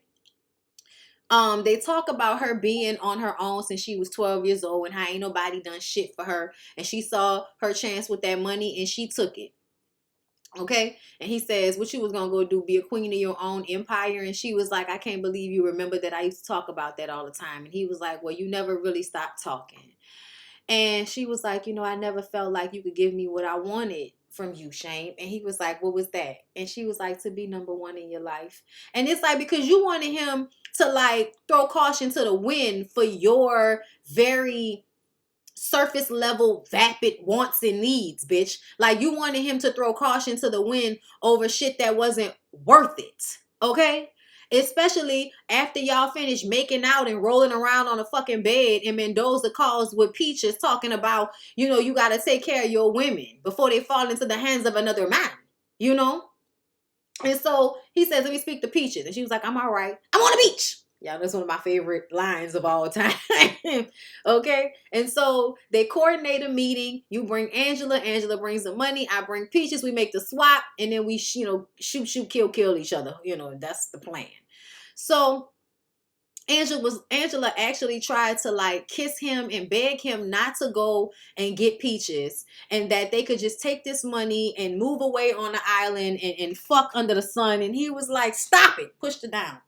They talk about her being on her own since she was 12 years old and how ain't nobody done shit for her. And she saw her chance with that money and she took it. Okay, and he says, what you was gonna go do, be a queen of your own empire? And she was like, I can't believe you remember that. I used to talk about that all the time. And he was like, well, you never really stopped talking. And she was like, I never felt like you could give me what I wanted from you, Shane. And he was like, what was that? And she was like, to be number one in your life. And it's like, because you wanted him to like throw caution to the wind for your very surface level vapid wants and needs, bitch. Like, you wanted him to throw caution to the wind over shit that wasn't worth it. Okay? Especially after y'all finished making out and rolling around on a fucking bed, and Mendoza calls with Peaches talking about, you know, you gotta take care of your women before they fall into the hands of another man, you know? And so he says, let me speak to Peaches. And she was like, I'm all right. I'm on the beach. Yeah, that's one of my favorite lines of all time. Okay? And so they coordinate a meeting. You bring Angela. Angela brings the money. I bring Peaches. We make the swap. And then we, you know, shoot, kill each other. You know, that's the plan. So Angela actually tried to like kiss him and beg him not to go and get Peaches, and that they could just take this money and move away on the island and fuck under the sun. And he was like, stop it, pushed it down.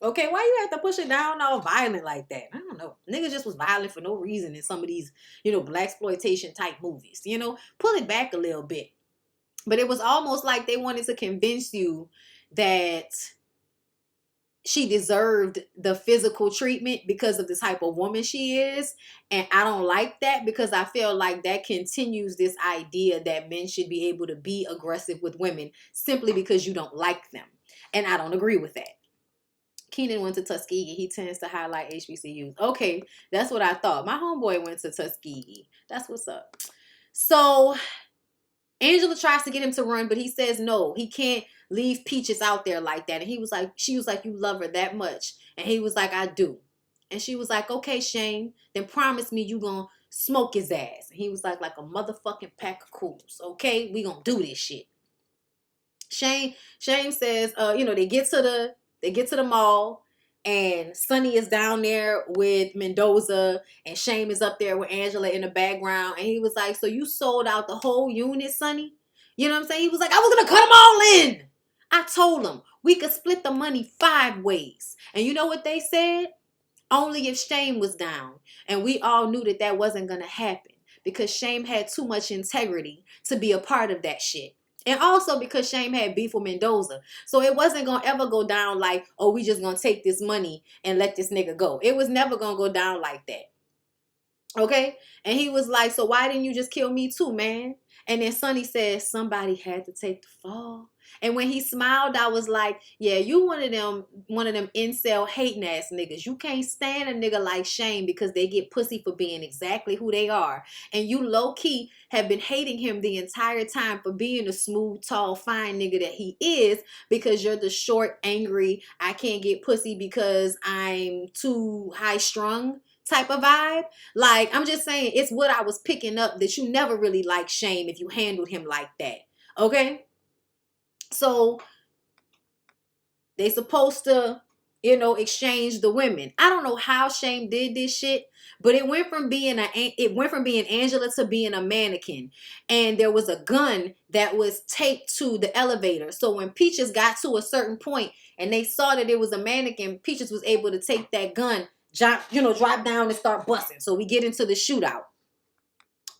Okay, why you have to push it down all violent like that? I don't know. Niggas just was violent for no reason in some of these, you know, blaxploitation type movies. You know, pull it back a little bit. But it was almost like they wanted to convince you that she deserved the physical treatment because of the type of woman she is. And I don't like that, because I feel like that continues this idea that men should be able to be aggressive with women simply because you don't like them. And I don't agree with that. Keenan went to Tuskegee. He tends to highlight HBCUs. Okay, that's what I thought. My homeboy went to Tuskegee. That's what's up. So Angela tries to get him to run, but he says no, he can't leave Peaches out there like that. And she was like, you love her that much? And he was like, I do. And she was like, okay, Shane, then promise me you gonna smoke his ass. And he was like a motherfucking pack of cools. Okay, we gonna do this shit. Shane says, you know, they get to the mall, and Sonny is down there with Mendoza, and Shane is up there with Angela in the background. And he was like, so you sold out the whole unit, Sonny? You know what I'm saying? He was like, I was gonna cut them all in. I told him we could split the money 5 ways. And you know what they said? Only if Shane was down. And we all knew that that wasn't gonna happen, because Shane had too much integrity to be a part of that shit. And also because Shane had beef with Mendoza. So it wasn't going to ever go down like, oh, we just going to take this money and let this nigga go. It was never going to go down like that. Okay? And he was like, so why didn't you just kill me too, man? And then Sonny said, somebody had to take the fall. And when he smiled, I was like, yeah, you one of them incel hating ass niggas. You can't stand a nigga like Shane because they get pussy for being exactly who they are. And you low-key have been hating him the entire time for being the smooth, tall, fine nigga that he is, because you're the short, angry, I can't get pussy because I'm too high-strung type of vibe. Like, I'm just saying, it's what I was picking up, that you never really liked Shane if you handled him like that. Okay? So they supposed to, you know, exchange the women. I don't know how Shane did this shit, but it went from being Angela to being a mannequin. And there was a gun that was taped to the elevator. So when Peaches got to a certain point and they saw that it was a mannequin, Peaches was able to take that gun, drop down and start busting. So we get into the shootout.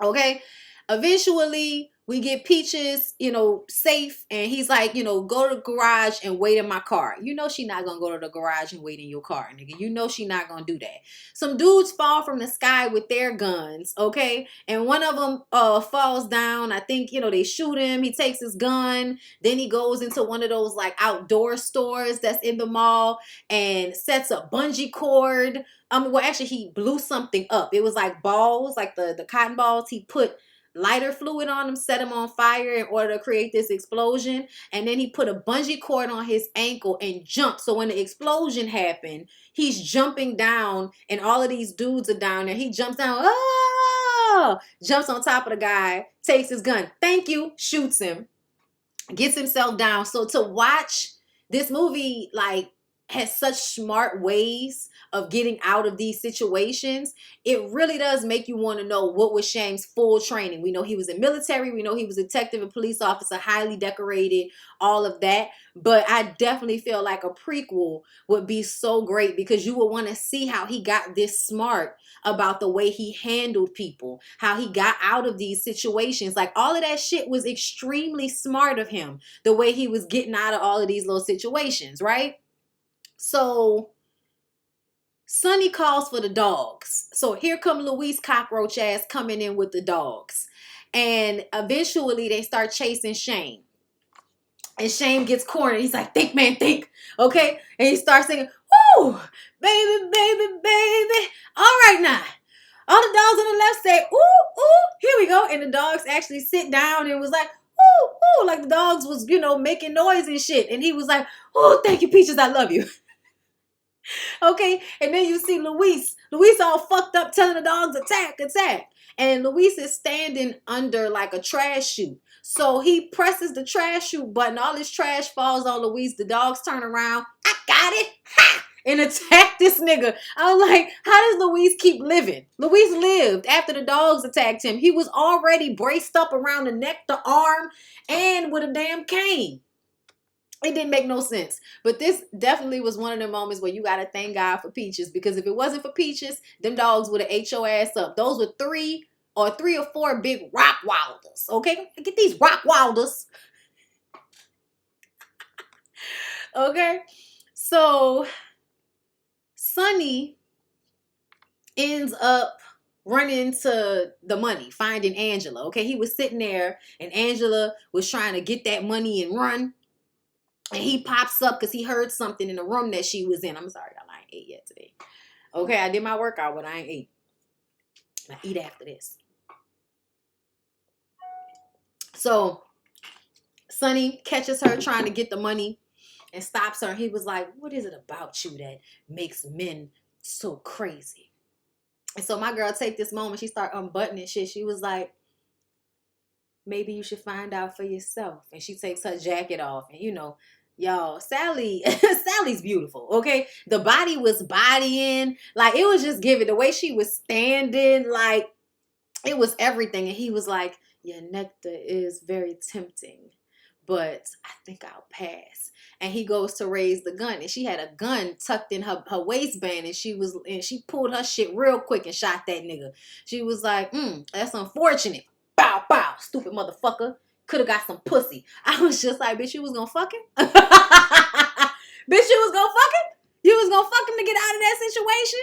Okay? Eventually, we get Peaches, you know, safe. And he's like, you know, go to the garage and wait in my car. You know she not going to go to the garage and wait in your car, nigga. You know she not going to do that. Some dudes fall from the sky with their guns, okay? And one of them falls down. I think, you know, they shoot him. He takes his gun. Then he goes into one of those, like, outdoor stores that's in the mall and sets a bungee cord. Well, actually, he blew something up. It was like balls, like the cotton balls. He put lighter fluid on them, set them on fire in order to create this explosion. And then he put a bungee cord on his ankle and jumped. So when the explosion happened, he's jumping down and all of these dudes are down there. He jumps down, jumps on top of the guy, takes his gun, thank you, shoots him, gets himself down. So to watch this movie, like, has such smart ways of getting out of these situations, it really does make you want to know what was Shame's full training. We know he was in military. We know he was a detective and police officer, highly decorated, all of that. But I definitely feel like a prequel would be so great because you would want to see how he got this smart about the way he handled people, how he got out of these situations. Like all of that shit was extremely smart of him, the way he was getting out of all of these little situations, right? So Sonny calls for the dogs. So here come Luis cockroach ass coming in with the dogs. And eventually they start chasing Shane. And Shane gets cornered. He's like, think, man, think. Okay? And he starts singing, woo, baby, baby, baby. All right now. All the dogs on the left say, ooh, ooh, here we go. And the dogs actually sit down and was like, ooh, ooh, like the dogs was, making noise and shit. And he was like, oh, thank you, Peaches, I love you. Okay, and then you see Luis all fucked up telling the dogs attack, attack. And Luis is standing under like a trash chute. So he presses the trash chute button. All his trash falls on Luis. The dogs turn around. I got it. Ha! And attack this nigga. I was like, how does Luis keep living? Luis lived after the dogs attacked him. He was already braced up around the neck, the arm, and with a damn cane. It didn't make no sense. But this definitely was one of the moments where you got to thank God for Peaches. Because if it wasn't for Peaches, them dogs would have ate your ass up. Those were three or four big Rockwilders. Okay? Get these Rockwilders. Okay? So, Sonny ends up running to the money, finding Angela. Okay? He was sitting there and Angela was trying to get that money and run. And he pops up because he heard something in the room that she was in. I'm sorry, y'all, I ain't ate yet today. Okay, I did my workout, but I ain't ate. I eat after this. So, Sonny catches her trying to get the money and stops her. He was like, what is it about you that makes men so crazy? And so my girl take this moment. She start unbuttoning shit. She was like, maybe you should find out for yourself. And she takes her jacket off. And y'all, Sally's beautiful, okay? The body was bodying. Like, it was just giving. The way she was standing, like, it was everything. And he was like, your nectar is very tempting, but I think I'll pass. And he goes to raise the gun. And she had a gun tucked in her waistband. And she pulled her shit real quick and shot that nigga. She was like, that's unfortunate. Bow, bow, stupid motherfucker. Could have got some pussy. I was just like, bitch, you was gonna fuck him? Bitch, you was gonna fuck him? You was gonna fuck him to get out of that situation?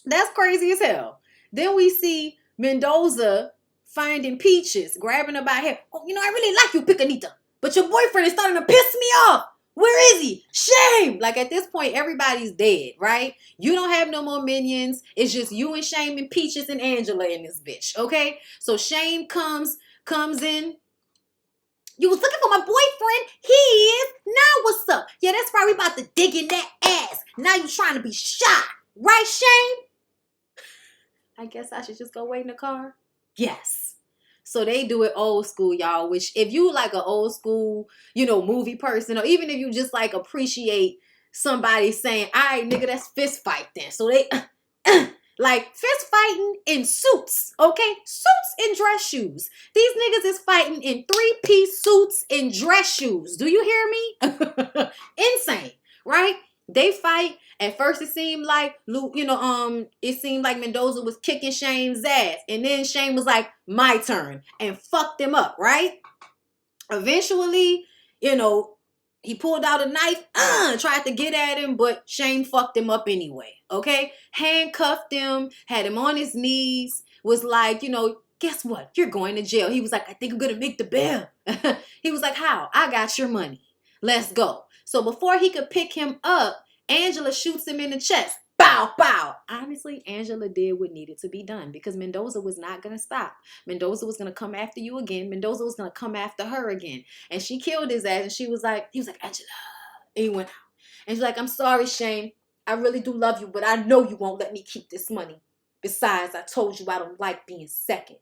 That's crazy as hell. Then we see Mendoza finding Peaches, grabbing her by her hair. Oh, I really like you, Picanita. But your boyfriend is starting to piss me off. Where is he? Shame. Like, at this point, everybody's dead, right? You don't have no more minions. It's just you and Shame and Peaches and Angela in this bitch, okay? So Shame comes in. You was looking for my boyfriend. He is. Now what's up? Yeah, that's right. We about to dig in that ass. Now you trying to be shot. Right, Shame? I guess I should just go wait in the car. Yes. So they do it old school, y'all, which if you like an old school, movie person, or even if you just like appreciate somebody saying, all right, nigga, that's fist fight then. So they like fist fighting in suits, okay? Suits and dress shoes. These niggas is fighting in 3-piece suits and dress shoes. Do you hear me? Insane, right? They fight. At first, it seemed like Mendoza was kicking Shane's ass, and then Shane was like, "My turn," and fucked him up. Right? Eventually, he pulled out a knife, tried to get at him, but Shane fucked him up anyway. Okay, handcuffed him, had him on his knees, was like, guess what? You're going to jail. He was like, I think I'm gonna make the bail. He was like, how? I got your money. Let's go. So before he could pick him up, Angela shoots him in the chest. Bow, bow. Honestly, Angela did what needed to be done because Mendoza was not going to stop. Mendoza was going to come after you again. Mendoza was going to come after her again. And she killed his ass. And he was like, Angela. And he went out. And she's like, I'm sorry, Shane. I really do love you, but I know you won't let me keep this money. Besides, I told you I don't like being second.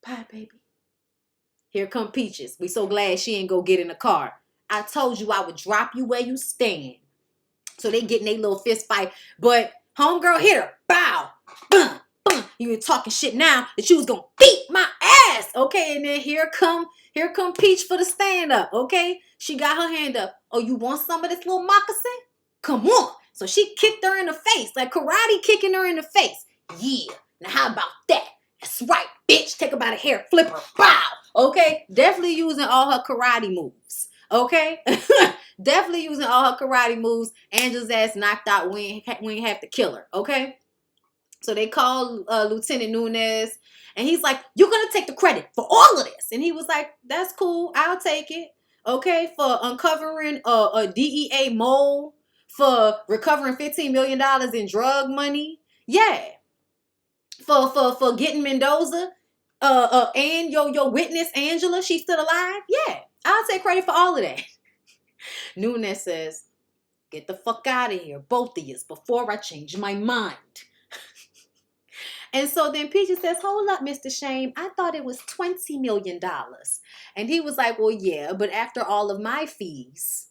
Bye, baby. Here come Peaches. We so glad she ain't go get in the car. I told you I would drop you where you stand. So they get in their little fist fight. But homegirl hit her. Bow. Boom. Boom. You were talking shit now that you was gonna beat my ass. Okay, and then here come Peach for the stand up. Okay, she got her hand up. Oh, you want some of this little moccasin? Come on. So she kicked her in the face, like karate kicking her in the face. Yeah. Now how about that? That's right, bitch. Take her by the hair, flip her. Bow. Okay, definitely using all her karate moves. Okay. Definitely using all her karate moves. Angela's ass knocked out. We ain't have to kill her. Okay. So they called Lieutenant Nunes, and he's like, "You're gonna take the credit for all of this." And he was like, "That's cool. I'll take it." Okay, for uncovering a DEA mole, for recovering $15 million in drug money. Yeah. For getting Mendoza, and your witness Angela, she's still alive. Yeah, I'll take credit for all of that. Nunes says, "Get the fuck out of here, both of you, before I change my mind." And so then Peaches says, "Hold up, Mr. Shame. I thought it was $20 million. And he was like, "Well, yeah, but after all of my fees,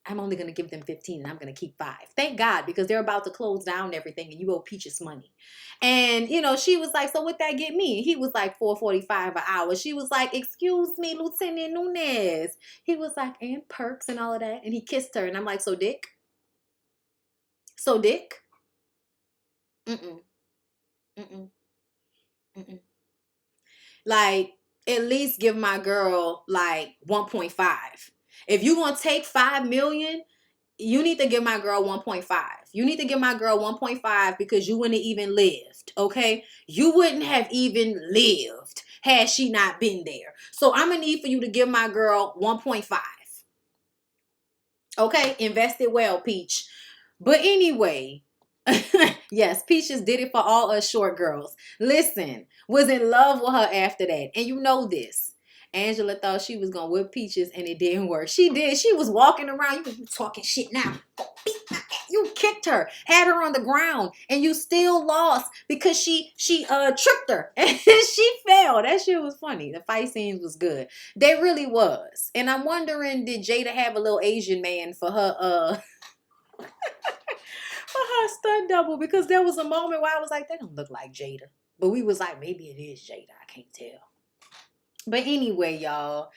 I'm only going to give them 15 and I'm going to keep 5. Thank God, because they're about to close down everything and you owe Peaches money." And, she was like, "So what that get me?" He was like, $4.45 an hour. She was like, "Excuse me, Lieutenant Nunes." He was like, "And perks and all of that." And he kissed her. And I'm like, "So dick? So dick?" Mm-mm. Mm-mm. Mm-mm. Like, at least give my girl like 1.5. If you gonna take 5 million, you need to give my girl 1.5. You need to give my girl 1.5 because you wouldn't have even lived. Okay, you wouldn't have even lived had she not been there. So I'm gonna need for you to give my girl 1.5. Okay, invest it well, Peach. But anyway, yes, Peaches did it for all us short girls. Listen, was in love with her after that. And you know this. Angela thought she was going to whip Peaches and it didn't work. She did. She was walking around. You talking shit now. You kicked her, had her on the ground, and you still lost because she tricked her and she fell. That shit was funny. The fight scenes was good. They really was. And I'm wondering, did Jada have a little Asian man for her for her stunt double? Because there was a moment where I was like, that don't look like Jada. But we was like, maybe it is Jada. I can't tell. But anyway, y'all,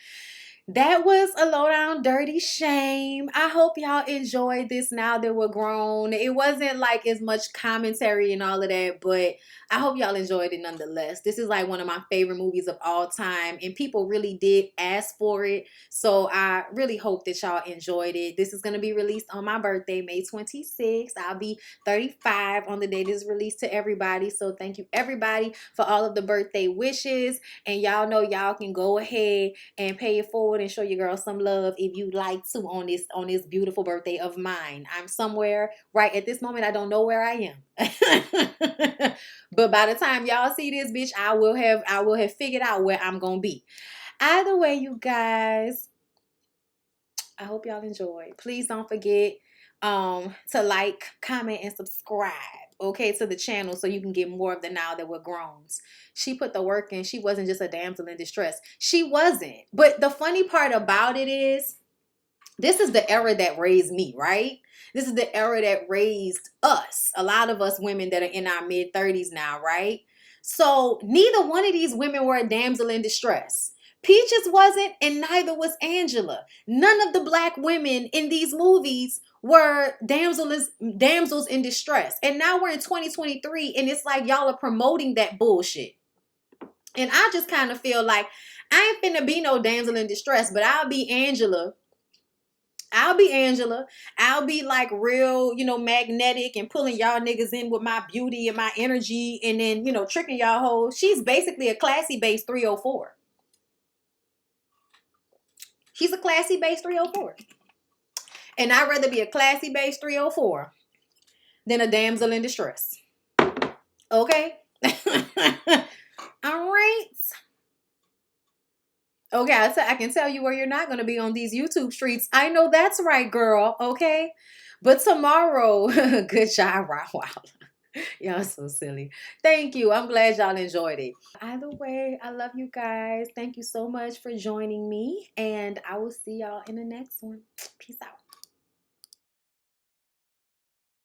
that was a lowdown dirty shame. I hope y'all enjoyed this now that we're grown. It wasn't like as much commentary and all of that, but I hope y'all enjoyed it nonetheless. This is like one of my favorite movies of all time, and people really did ask for it. So I really hope that y'all enjoyed it. This is going to be released on my birthday, May 26th. I'll be 35 on the day this is released to everybody. So thank you everybody for all of the birthday wishes. And y'all know y'all can go ahead and pay it forward and show your girl some love if you'd like to on this beautiful birthday of mine. I'm somewhere right at this moment. I don't know where I am. But by the time y'all see this, bitch, I will have figured out where I'm gonna be. Either way, you guys, I hope y'all enjoyed. Please don't forget to like, comment, and subscribe, okay, to the channel so you can get more of the Now That We're Growns. She put the work in. She wasn't just a damsel in distress. She wasn't. But the funny part about it is, this is the era that raised me, right? This is the era that raised us. A lot of us women that are in our mid-30s now, right? So neither one of these women were a damsel in distress. Peaches wasn't, and neither was Angela. None of the black women in these movies were damsels in distress. And now we're in 2023, and it's like y'all are promoting that bullshit. And I just kind of feel like I ain't finna be no damsel in distress, but I'll be Angela. I'll be like real, magnetic and pulling y'all niggas in with my beauty and my energy and then, tricking y'all hoes. She's basically a classy base 304. She's a classy base 304. And I'd rather be a classy base 304 than a damsel in distress. Okay? All right. Okay, I can tell you where you're not going to be on these YouTube streets. I know that's right, girl. Okay? But tomorrow, good job, Rottweiler. Y'all so silly. Thank you. I'm glad y'all enjoyed it. Either way, I love you guys. Thank you so much for joining me, and I will see y'all in the next one. Peace out.